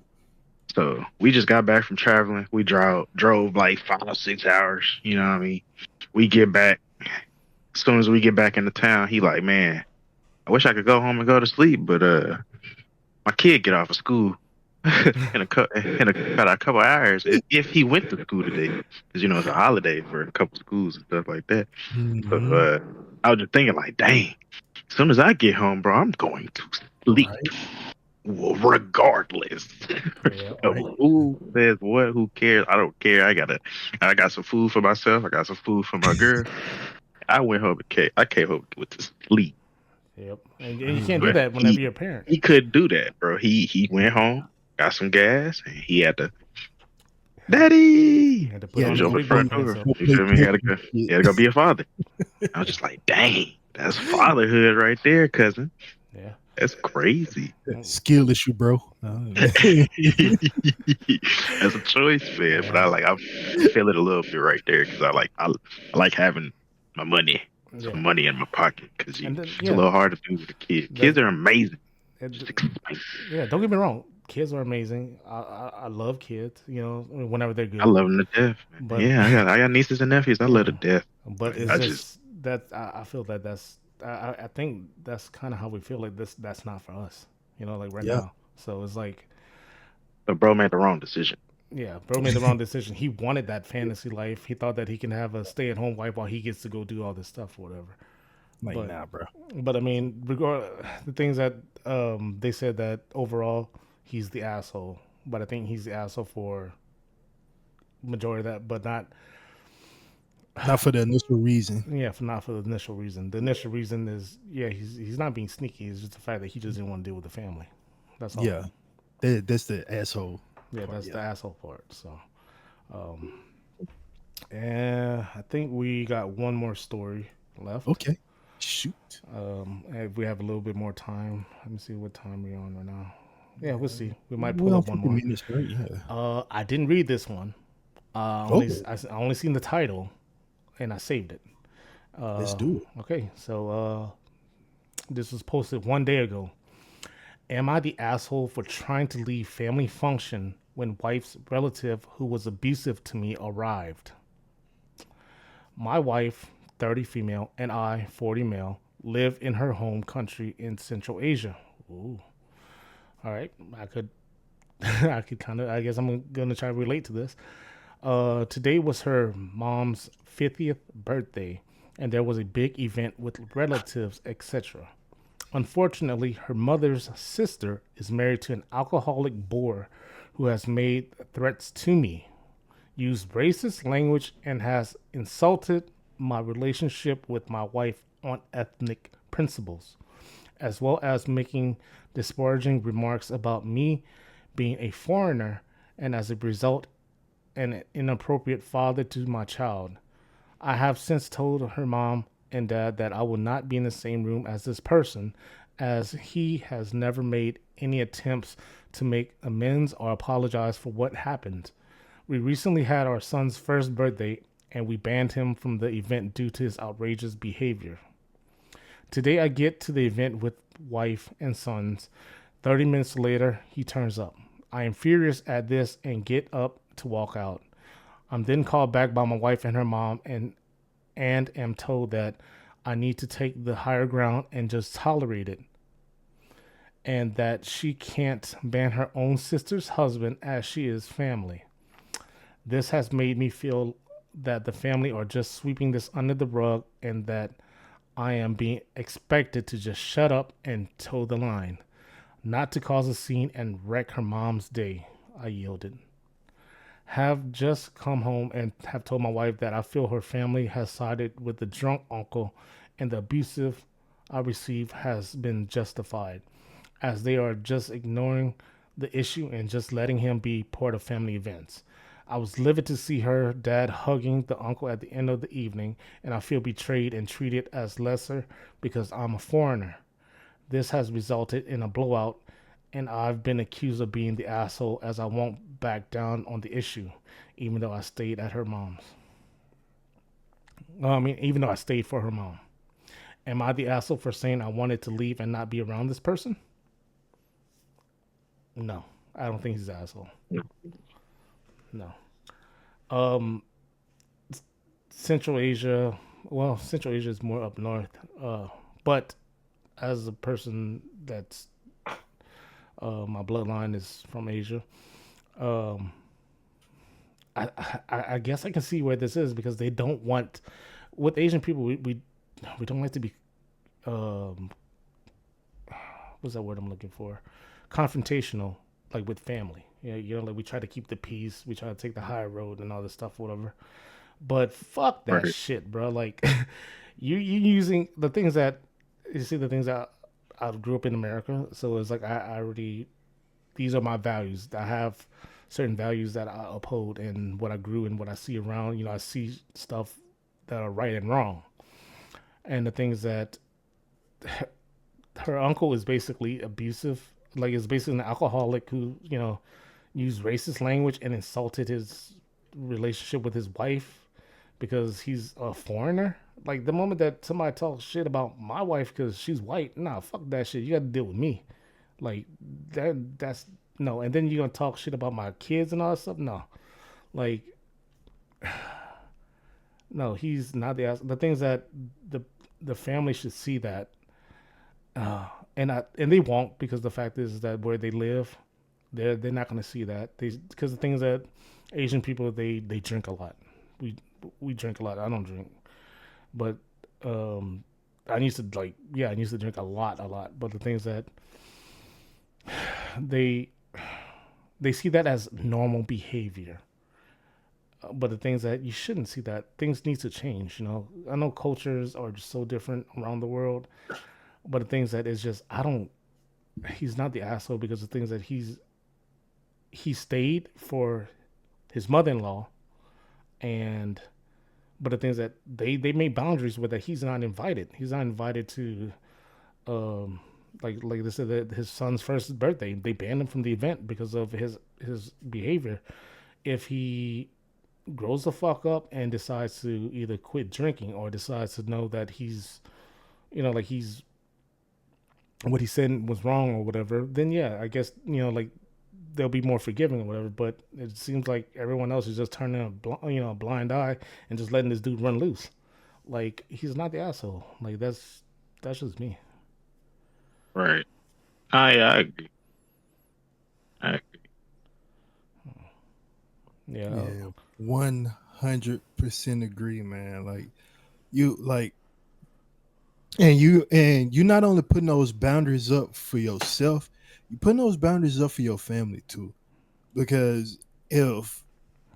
So we just got back from traveling. We drove like 5 or 6 hours. You know what I mean? We get back. As soon as we get back into town, he like, man, I wish I could go home and go to sleep, but my kid get off of school in a couple hours if he went to school today, because it's a holiday for a couple schools and stuff like that. So Mhm. I was just thinking like, dang, as soon as I get home, bro, I'm going to sleep. Right, Well, regardless Yeah. of right. who says what, who cares, I don't care. I got some food for myself. I got some food for my girl. I went home and I came home with to sleep. Yep. And you can't do Mhm. But that whenever he you're a parent. he couldn't do that, bro. He went home, got some gas, and he had to, You Daddy. had to put Yeah, on Push his on the big go, boy front pants door. up. go You play feel me? catch with He shit. had to go be a father. I was just like, dang, that's fatherhood right there, cousin. Yeah. That's crazy. Skill issue, bro. That's a choice, man. But Yeah. I feel it a little bit right there because I like having my money, Yeah. some money in my pocket because And then it's a little hard to do with a kid. that's Kids are amazing, it, just expensive. yeah. Don't get me wrong. Kids are amazing. I love kids. Whenever they're I good. love them to death, man. But Yeah, I got nieces and nephews. I love to yeah. death. But But it's I just just that I feel that I think that's kind of how we feel like this. That's not for us. Like right Yeah. now. So it's like, but bro made the wrong decision. yeah, bro made the wrong decision. He wanted that fantasy life. He thought that he can have a stay at home wife while he gets to go do all this stuff or whatever. Like, But nah, bro. I mean, the things that they said that overall he's the asshole. But I think he's the asshole for majority of that, but not Not for the initial reason. yeah, for not for the initial reason. The initial reason is yeah, he's not being sneaky. It's just the fact that he just didn't want to deal with the family. That's all. Yeah. That's the asshole. Yeah, part. that's the Yeah. asshole part. So, um, and I think we got one more story left. Okay. Shoot. If we have a little bit more time, let me see what time we're on right now. Yeah, we'll Yeah. see. We might pull Well, up one 50 more. minutes, right? Yeah. I didn't read this one. Oh, I only seen the title, and I saved it. let's Uh, do it. okay, so this was posted 1 day ago. Am I the asshole for trying to leave family function when wife's relative who was abusive to me arrived? My wife, 30 female, and I, 40 male, live in her home country in Central Asia. Ooh. All right, I could, I could kind of. I guess I'm gonna try to relate to this. Today was her mom's 50th birthday, and there was a big event with relatives, etc. Unfortunately, her mother's sister is married to an alcoholic boor who has made threats to me, used racist language, and has insulted my relationship with my wife on ethnic principles, as well as making disparaging remarks about me being a foreigner and as a result, an inappropriate father to my child. I have since told her mom and dad that I will not be in the same room as this person, as he has never made any attempts to make amends or apologize for what happened. We recently had our son's first birthday, and we banned him from the event due to his outrageous behavior. Today, I get to the event with wife and sons. 30 minutes later, he turns up. I am furious at this and get up to walk out. I'm then called back by my wife and her mom and am told that I need to take the higher ground and just tolerate it, and that she can't ban her own sister's husband as she is family. This has made me feel that the family are just sweeping this under the rug and that I am being expected to just shut up and toe the line, not to cause a scene and wreck her mom's day. I yielded. Have just come home and have told my wife that I feel her family has sided with the drunk uncle and the abusive I received has been justified, as they are just ignoring the issue and just letting him be part of family events. I was livid to see her dad hugging the uncle at the end of the evening, and I feel betrayed and treated as lesser because I'm a foreigner. This has resulted in a blowout, and I've been accused of being the asshole as I won't back down on the issue, even though I stayed at her mom's. Well, I mean, even though I stayed for her mom. Am I the asshole for saying I wanted to leave and not be around this person? No, I don't think he's an asshole. No. Um, Central Asia. Well, Central Asia is more up north. But as a person that's my bloodline is from Asia. Um, I guess I can see where this is because they don't want with Asian people we don't like to be um what's that word I'm looking for, confrontational, like with family. Yeah, you know, like we try to keep the peace, we try to take the high road and all this stuff, whatever. But fuck that Right. shit, bro. Like you using the things that you see the things that I grew up in America, so it's like I already these are my values. I have certain values that I uphold and what I grew and what I see around. You know, I see stuff that are right and wrong, and the things that her uncle is basically abusive. Like, is basically an alcoholic who used racist language and insulted his relationship with his wife because he's a foreigner. Like the moment that somebody talks shit about my wife because she's white, nah, fuck that shit. You got to deal with me. Like that's no. And then you're gonna talk shit about my kids and all that stuff. No, like no, he's not the things that the the family should see that, and they won't because the fact is that where they live, they're not gonna see that. They because the things that Asian people they drink a lot. We we drink a lot. I don't drink, but um, I used to I used to drink a lot. But the things that they they see that as normal behavior. But the things that you shouldn't see that things need to change. You know, I know cultures are just so different around the world, but the things that is just I don't. He's not the asshole because the things that he stayed for his mother-in-law, and but the things that they made boundaries with that he's not invited. He's not invited to um like they said that his son's first birthday. They banned him from the event because of his behavior. If he grows the fuck up and decides to either quit drinking or decides to know that he's like he's what he said was wrong or whatever, then yeah, I guess like they'll be more forgiving or whatever. But it seems like everyone else is just turning a blind eye and just letting this dude run loose. Like he's not the asshole. Like that's just me. Right. I agree. I agree. Yeah. Yeah, 100% agree, man. Like you like and you not only putting those boundaries up for yourself, you putting those boundaries up for your family too. Because if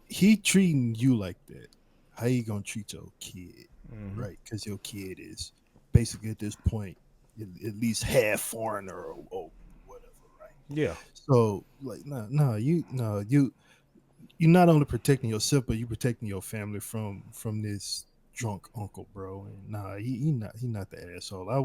he treating you like that, how you gonna treat your kid, Hmm. right? Because your kid is basically at this point at least half foreigner or whatever, right? Yeah. So like, you're not only protecting yourself, but you protecting your family from this drunk uncle, bro. And nah, he not the asshole. I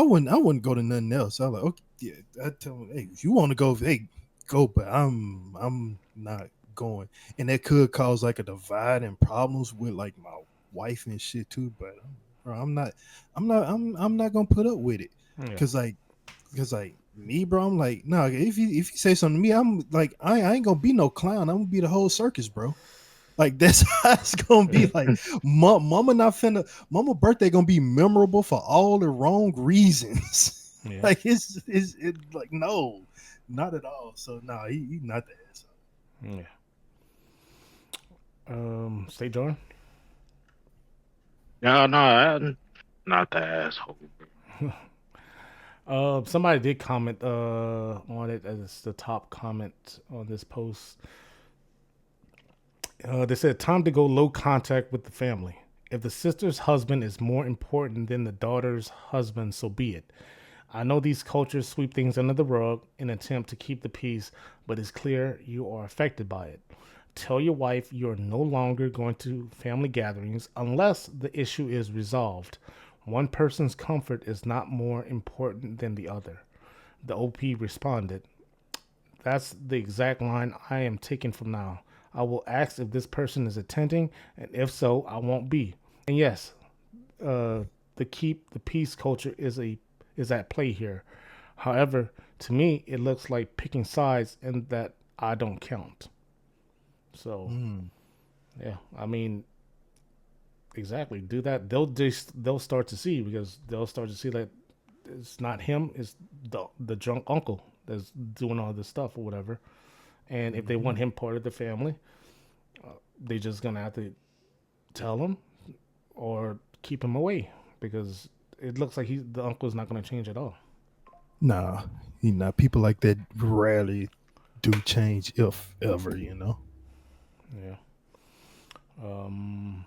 wouldn't go to nothing else. I like, okay, yeah. I tell him, hey, if you want to go, hey, go, but I'm not going. And that could cause like a divide and problems with like my wife and shit too. But bro, I'm not gonna put up with it, Yeah. cause like me, bro, I'm like, nah. If you say something to me, I'm like, I ain't gonna be no clown. I'm gonna be the whole circus, bro. Like that's how it's gonna be. Like, mama not finna. Mama birthday gonna be memorable for all the wrong reasons. Yeah. Like it like no, not at all. So nah, he not the asshole. Yeah. State Jordan. No, no, I'm not the asshole. Somebody did comment on it as the top comment on this post. They said, "Time to go low contact with the family. If the sister's husband is more important than the daughter's husband, so be it. I know these cultures sweep things under the rug in an attempt to keep the peace, but it's clear you are affected by it. Tell your wife you're no longer going to family gatherings unless the issue is resolved. One person's comfort is not more important than the other." The OP responded, "That's the exact line I am taking from now. I will ask if this person is attending, and if so, I won't be." And yes, the keep the peace culture is at play here. However, to me, it looks like picking sides, and that I don't count. So Mm. yeah, I mean, exactly. Do that. They'll start to see, because they'll start to see that it's not him. It's the drunk uncle that's doing all this stuff or whatever. And if they want Mhm. him part of the family, they just gonna have to tell him or keep him away, because it looks like the uncle's not gonna change at all. Nah, he not. People like that rarely do change, if ever. Yeah. Um,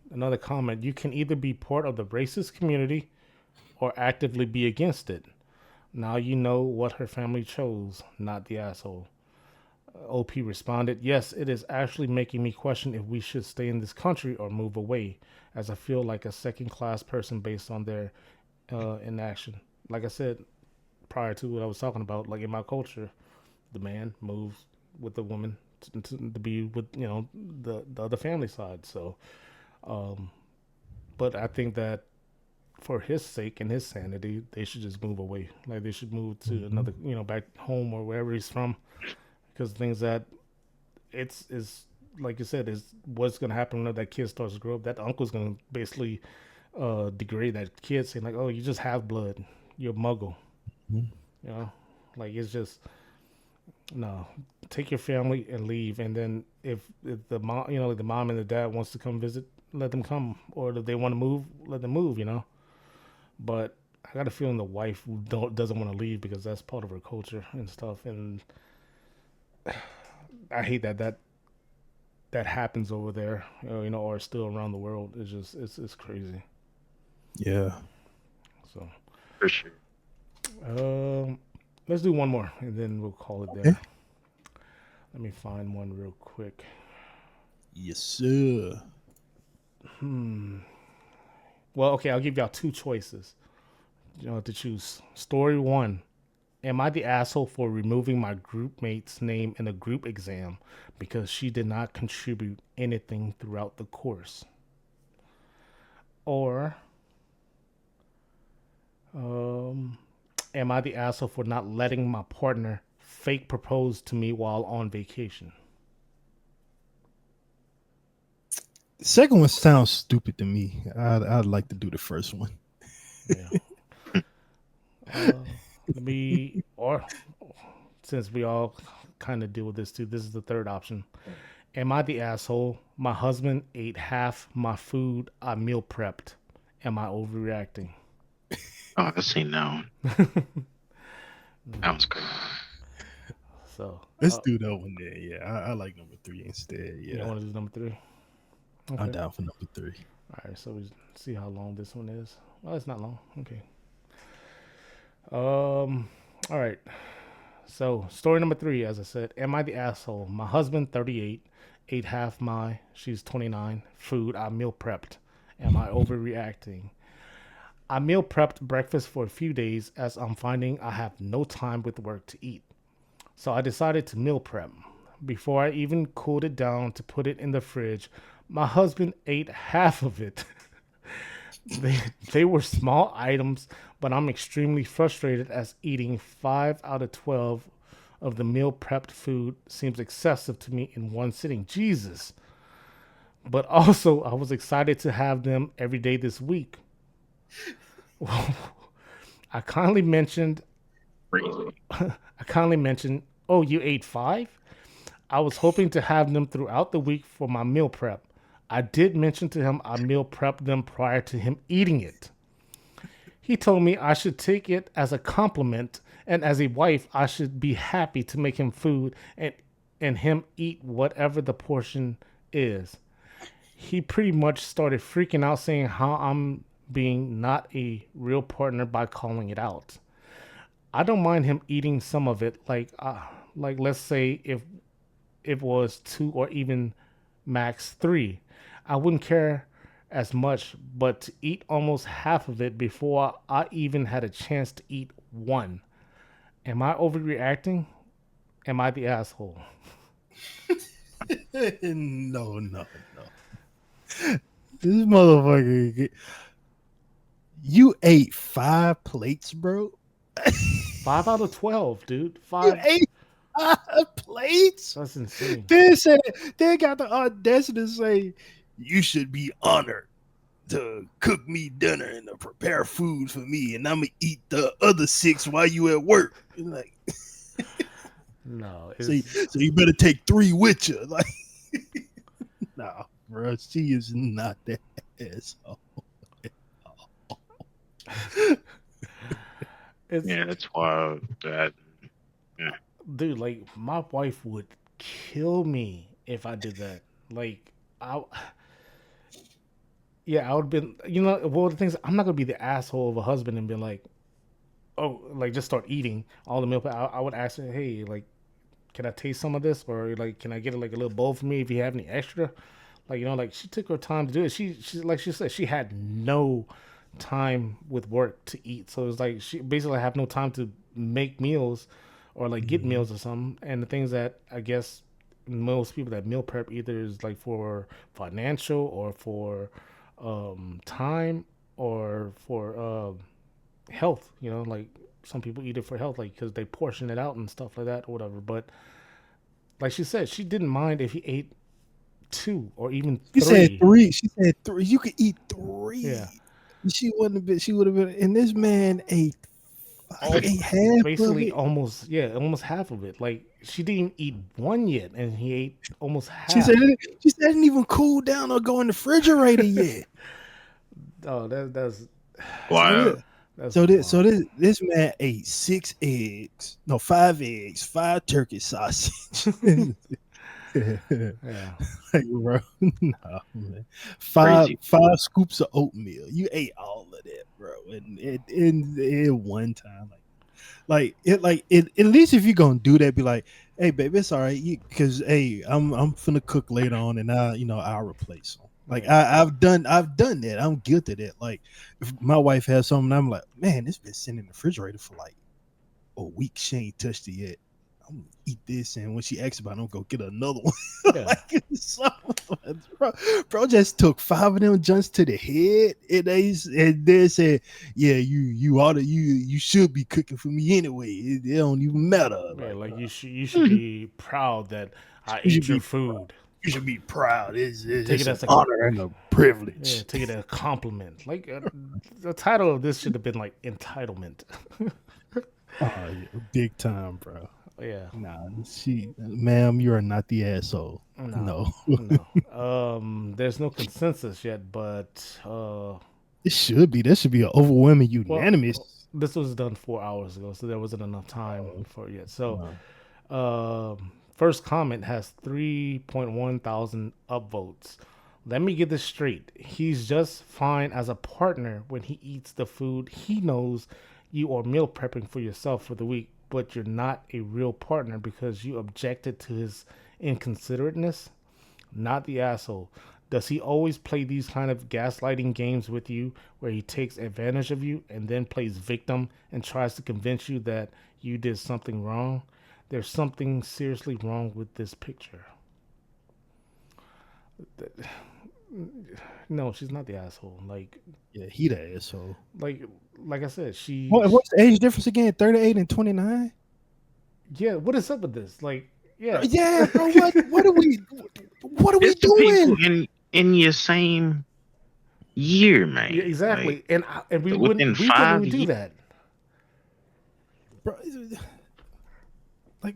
Another comment: You can either be part of the racist community or actively be against it. Now you know what her family chose, not the asshole. OP responded, "Yes, it is actually making me question if we should stay in this country or move away, as I feel like a second class person based on their inaction." Like I said prior to what I was talking about, like in my culture, the man moves with the woman to be with the other family side. So, um, but I think that for his sake and his sanity, they should just move away. Like they should move to Mhm. another, back home or wherever he's from, because things that it's is like you said is what's gonna happen when that kid starts to grow up. That uncle's gonna basically degrade that kid, saying like, "Oh, you just have blood, you're a muggle," Mhm. you know. Like it's just no. Take your family and leave, and then if the mom, like the mom and the dad wants to come visit, let them come, or if they want to move, let them move, But I got a feeling the wife doesn't want to leave because that's part of her culture and stuff, and I hate that happens over there, or still around the world. It's just it's crazy. Yeah. So, For sure. um, let's do one more, and then we'll call it Okay. there. Let me find one real quick. Yes, sir. Well, okay, I'll give y'all two choices, to choose. Story one: am I the asshole for removing my group mate's name in a group exam because she did not contribute anything throughout the course? Or um, am I the asshole for not letting my partner fake propose to me while on vacation? The second one sounds stupid to me. I'd like to do the first one. Yeah. Uh, Let me, or since we all kind of deal with this too, this is the third option. Am I the asshole? My husband ate half my food I meal prepped. Am I overreacting? Oh, I seen that one. That was good. So, Let's do that one there. Yeah, I like number 3 instead. you Yeah, want to do number three? I'm Okay. down for number 3. All right. So we see how long this one is. Well, it's not long. Okay. Um. All right. So story number three, as I said, am I the asshole? My husband, 38, ate half my, she's 29, food I meal prepped. Am I overreacting? I meal prepped breakfast for a few days as I'm finding I have no time with work to eat. So I decided to meal prep. Before I even cooled it down to put it in the fridge, my husband ate half of it. they, they were small items, but I'm extremely frustrated as eating 5 out of 12 of the meal prepped food seems excessive to me in one sitting. Jesus. But also, I was excited to have them every day this week. I kindly mentioned, Crazy. I kindly mentioned, oh, you ate 5? I was hoping to have them throughout the week for my meal prep. I did mention to him I meal prepped them prior to him eating it. He told me I should take it as a compliment, and as a wife, I should be happy to make him food and him eat whatever the portion is. He pretty much started freaking out, saying how I'm being not a real partner by calling it out. I don't mind him eating some of it, like let's say if it was 2 or even max 3. I wouldn't care as much, but to eat almost half of it before I even had a chance to eat one. Am I overreacting? Am I the asshole? No, no, no. This motherfucker, you ate 5 plates, bro. 5 out of 12, dude. You 5. ate 5 plates. That's insane. They got the audacity to say you should be honored to cook me dinner and to prepare food for me, and I'm gonna eat the other 6 while you at work. Like, No, so it's you better take 3 with you. Like, nah, bro, she is not that asshole. it's Yeah, that's why that. Yeah. dude, like my wife would kill me if I did that. Like I yeah, I would have been, one of the things, I'm not gonna be the asshole of a husband and be like, oh, like just start eating all the meal. I would ask her, hey, like, can I taste some of this, or like, can I get like a little bowl for me if you have any extra? Like, like she took her time to do it. She like she said, she had no time with work to eat, so it was like she basically have no time to make meals or like get Mhm. meals or something. And the things that I guess most people that meal prep either is like for financial or for time or for health. Like some people eat it for health, like because they portion it out and stuff like that or whatever. But like she said, she didn't mind if he ate 2 or even She said 3. 3. She said 3. You could eat Yeah, 3. She wouldn't have been. She would have been. And this man ate. He all ate half of basically it. almost half of it. Like she didn't even eat one yet, and he ate almost She said. half. She said it didn't even cool down or go in the refrigerator yet. Oh, that's So Wow. this, that's so wild. this man ate 6 eggs. No, 5 eggs, 5 turkey sausage. Yeah. Like, bro, no, man. Five Crazy. five scoops of oatmeal. You ate all of that, bro. And in one time, at least if you're gonna do that, be like, Hey, baby, it's all right. Because hey, I'm finna cook later on, and I'll replace them. Like Yeah. I've done that. I'm guilty of that. Like if my wife has something, I'm like, man, it's been sitting in the refrigerator for like a week. She ain't touched it yet. I'm gonna eat this, and when she asks about it, I'm gonna go get another one. Yeah. Like so, bro just took 5 of them junks to the head, and they said, "Yeah, you ought to you should be cooking for me anyway. It don't even matter." Yeah, Like, like you should be proud that I you should ate your be food. you should be proud. Take it It's an as a honor and a Yeah, privilege. take it as a compliment. Like the title of this should have been like entitlement. Oh yeah, big time, bro. Yeah. Nah, ma'am, you are not the asshole. No. No, No. There's no consensus yet, but it should be. That should be an overwhelming well, unanimous. this was done 4 hours ago, so there wasn't enough time Oh, for it yet. So, no. first comment has 3.1 thousand upvotes. Let me get this straight. He's just fine as a partner when he eats the food he knows you are meal prepping for yourself for the week, but you're not a real partner because you objected to his inconsiderateness. Not the asshole. Does he always play these kind of gaslighting games with you where he takes advantage of you and then plays victim and tries to convince you that you did something wrong? There's something seriously wrong with this picture. No, she's not the asshole. Yeah, he the asshole. Like, like I said, What's the age difference again? 38 and 29. yeah. What is up with this? Like, yeah, Yeah, bro. What are we It's the people doing, in your same year, yeah, man. Like exactly. And we within wouldn't even do 5 years. that. bro? Like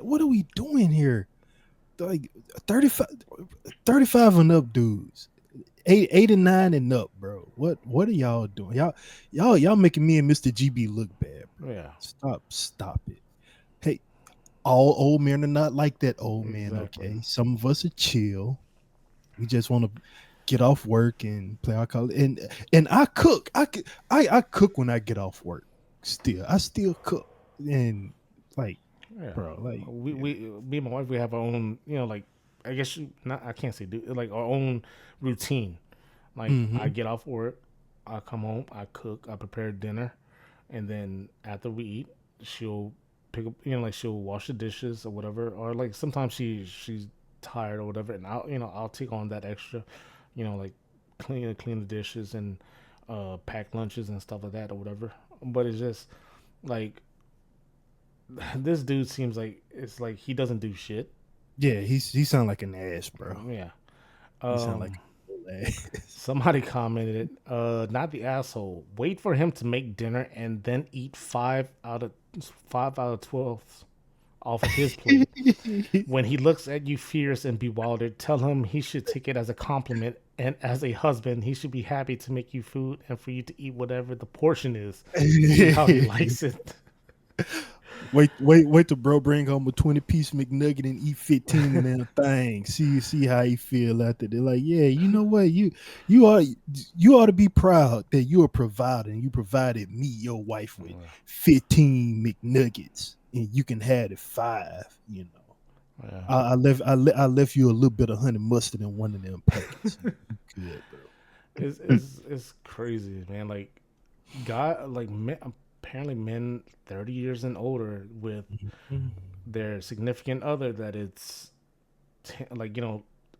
what are we doing here? Like 35, 35 and up dudes. 8 and 9 and up, bro. What are y'all doing? Y'all making me and Mr. GB look bad, bro. Yeah, Stop it. Hey, all old men are not like that, old man. exactly. Okay, some of us are chill. We just want to get off work and play our college. And I cook. I cook when I get off work. I still cook. And like, Yeah, bro, like, yeah. me and my wife, we have our own, like, I guess not. I can't say do like our own routine. Like I Mm-hmm. get off work, I come home, I cook, I prepare dinner, and then after we eat, she'll pick up, like she'll wash the dishes or whatever, or like sometimes she's tired or whatever, and I'll take on that extra, like clean the dishes and pack lunches and stuff like that or whatever. But it's just like this dude seems like it's like he doesn't do shit. Yeah, he sound like an ass, bro. Yeah. He sound like Um. an ass. Somebody commented, not the asshole. Wait for him to make dinner and then eat 5 out of 12 off of his plate. When he looks at you fierce and bewildered, tell him he should take it as a compliment. And as a husband, he should be happy to make you food and for you to eat whatever the portion is. See how he likes it. Wait till bro bring home a 20-piece McNugget and eat 15 of them things. See how he feel after. They're like, yeah, you know what? You ought you ought to be proud that you're a provider and you provided me, your wife, with 15 McNuggets and you can have it 5, you know. Yeah. I left you a little bit of honey mustard in one of them packets. Good, bro. It's crazy, man. Like, God, like men, apparently men 30 years and older with Mhm. their significant other that it's like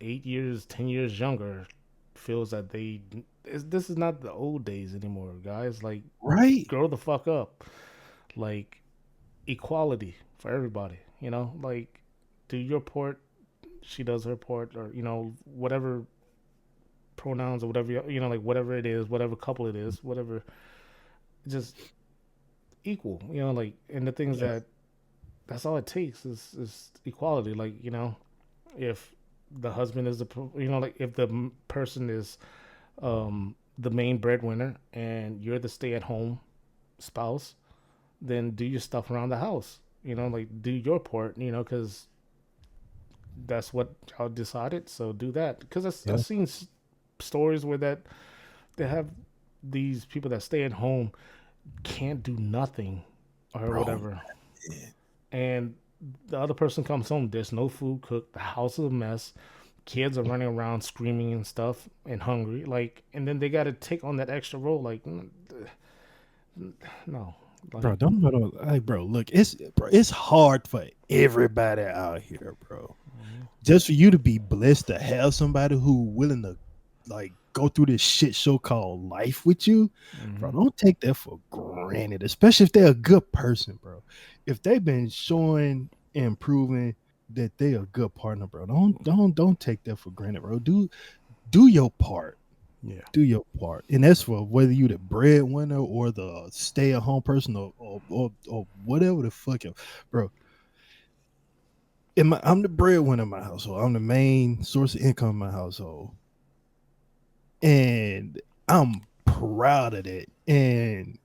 8 years 10 years younger feels that this is not the old days anymore, guys. Like, Right? grow the fuck up. Like, equality for everybody, like, do your part, she does her part, or whatever pronouns or whatever, like whatever it is, whatever couple it is, whatever, just equal, like, and the things Yeah. that's all it takes is equality. Like, if the husband is like if the person is the main breadwinner and you're the stay-at-home spouse, then do your stuff around the house, like do your part, because that's what y'all decided, so do that. Because I've Yeah. seen stories where that they have these people that stay at home can't do nothing or Bro. whatever, and the other person comes home, there's no food cooked, the house is a mess, kids are running around screaming and stuff and hungry, like, and then they got to take on that extra role, like, no, like, Bro, don't hey bro, look, it's hard for everybody out here, bro. Just for you to be blessed to have somebody who willing to like go through this shit show called life with you, bro. Don't take that for granted, especially if they're a good person, bro. If they've been showing and proving that they're a good partner, bro, don't take that for granted, bro. Do your part. yeah, Do your part, and that's for whether you the breadwinner or the stay-at-home person or whatever the fuck, bro. I'm the breadwinner in my household. I'm the main source of income in my household, and I'm proud of that. And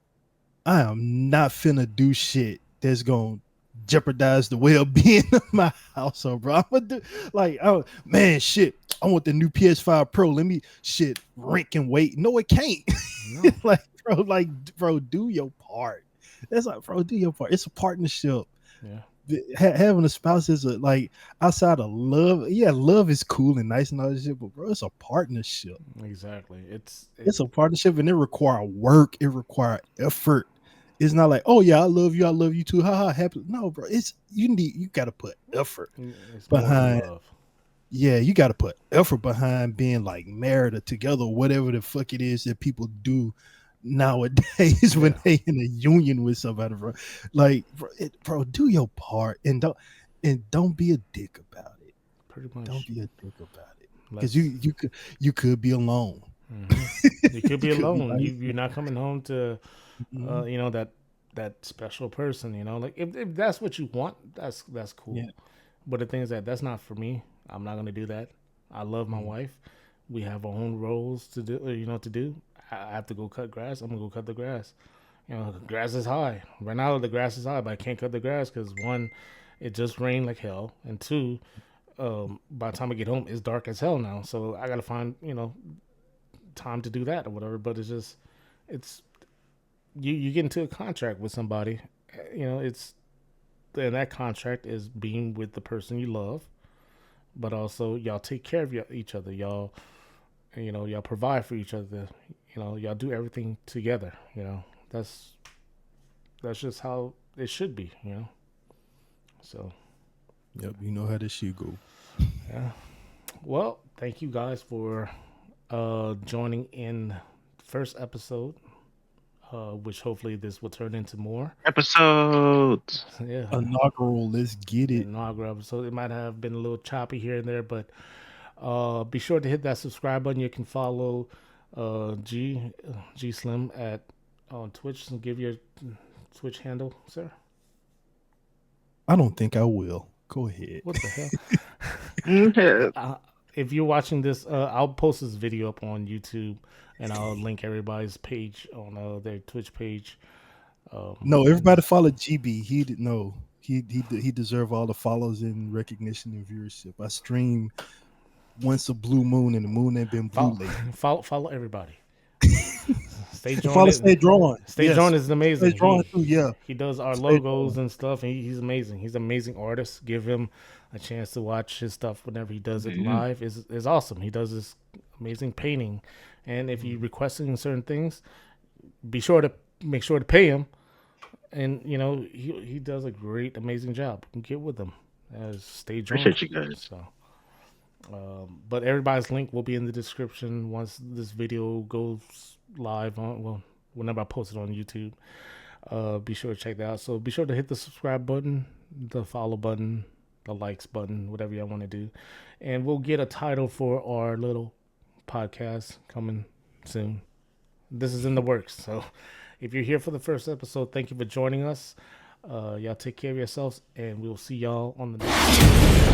I am not finna do shit that's gonna jeopardize the well-being of my household, bro. I'm gonna do like, oh man, shit. I want the new PS5 Pro. Let me shit rank and wait. No, it can't. no, like, bro, do your part. That's like, bro, do your part. It's a partnership. yeah, Having a spouse is a like outside of love. Yeah, love is cool and nice and all that shit, but bro, it's a partnership. exactly. It's a partnership, and it require work. It require effort. It's not like, oh yeah, I love you too. Haha, happy. No, bro. You gotta put effort it's more than behind. love. Yeah, you gotta put effort behind being like married or together, whatever the fuck it is that people do nowadays when Yeah. they in a union with somebody, bro. Like, bro, do your part and don't be a dick about it. Pretty much. Don't be a dick about it. Let's- Because you could be alone. You could be You could be alone. like- You're not coming home to, Mhm. you know, that special person. You know, like if that's what you want, that's cool. Yeah. But the thing is that's not for me. I'm not gonna do that. I love my wife. We have our own roles to do. To do. I have to go cut grass. I'm gonna go cut the grass. The grass is high. Right now, the grass is high, but I can't cut the grass because one, it just rained like hell, and two, by the time I get home, it's dark as hell now. So I gotta find time to do that or whatever. But it's you get into a contract with somebody. It's and that contract is being with the person you love, but also y'all take care of each other. Y'all provide for each other. Y'all do everything together. That's just how it should be. So Yep, you know how this shit go. yeah. Well, thank you guys for joining in first episode, which hopefully this will turn into more. Episodes. Yeah. Inaugural, let's get it. Inaugural episode. It might have been a little choppy here and there, but be sure to hit that subscribe button. You can follow G Slim on Twitch and give your Twitch handle, sir. I don't think I will. Go ahead. What the hell? Yeah. If you're watching this, I'll post this video up on YouTube, and I'll link everybody's page on their Twitch page. No, everybody follow GB. He didn't know. He deserve all the follows and recognition and viewership. I stream once a blue moon, and the moon ain't been blue lately. Follow everybody. Stay Follow Stay Drawin. Stay Drawin is amazing. Stay Drawin too. Yeah, he does our Stay logos Drawin. and stuff. And he's amazing. He's an amazing artist. Give him a chance to watch his stuff whenever he does it live. Is awesome. He does this amazing painting, and if you requesting certain things, be sure to make sure to pay him. And he does a great, amazing job. Get with him. Stay Drawin. Appreciate you guys. So. But everybody's link will be in the description once this video goes live whenever I post it on YouTube. Be sure to check that out. So be sure to hit the subscribe button, the follow button, the likes button, whatever y'all want to do. And we'll get a title for our little podcast coming soon. This is in the works. So if you're here for the first episode, thank you for joining us. Y'all take care of yourselves, and we'll see y'all on the next one.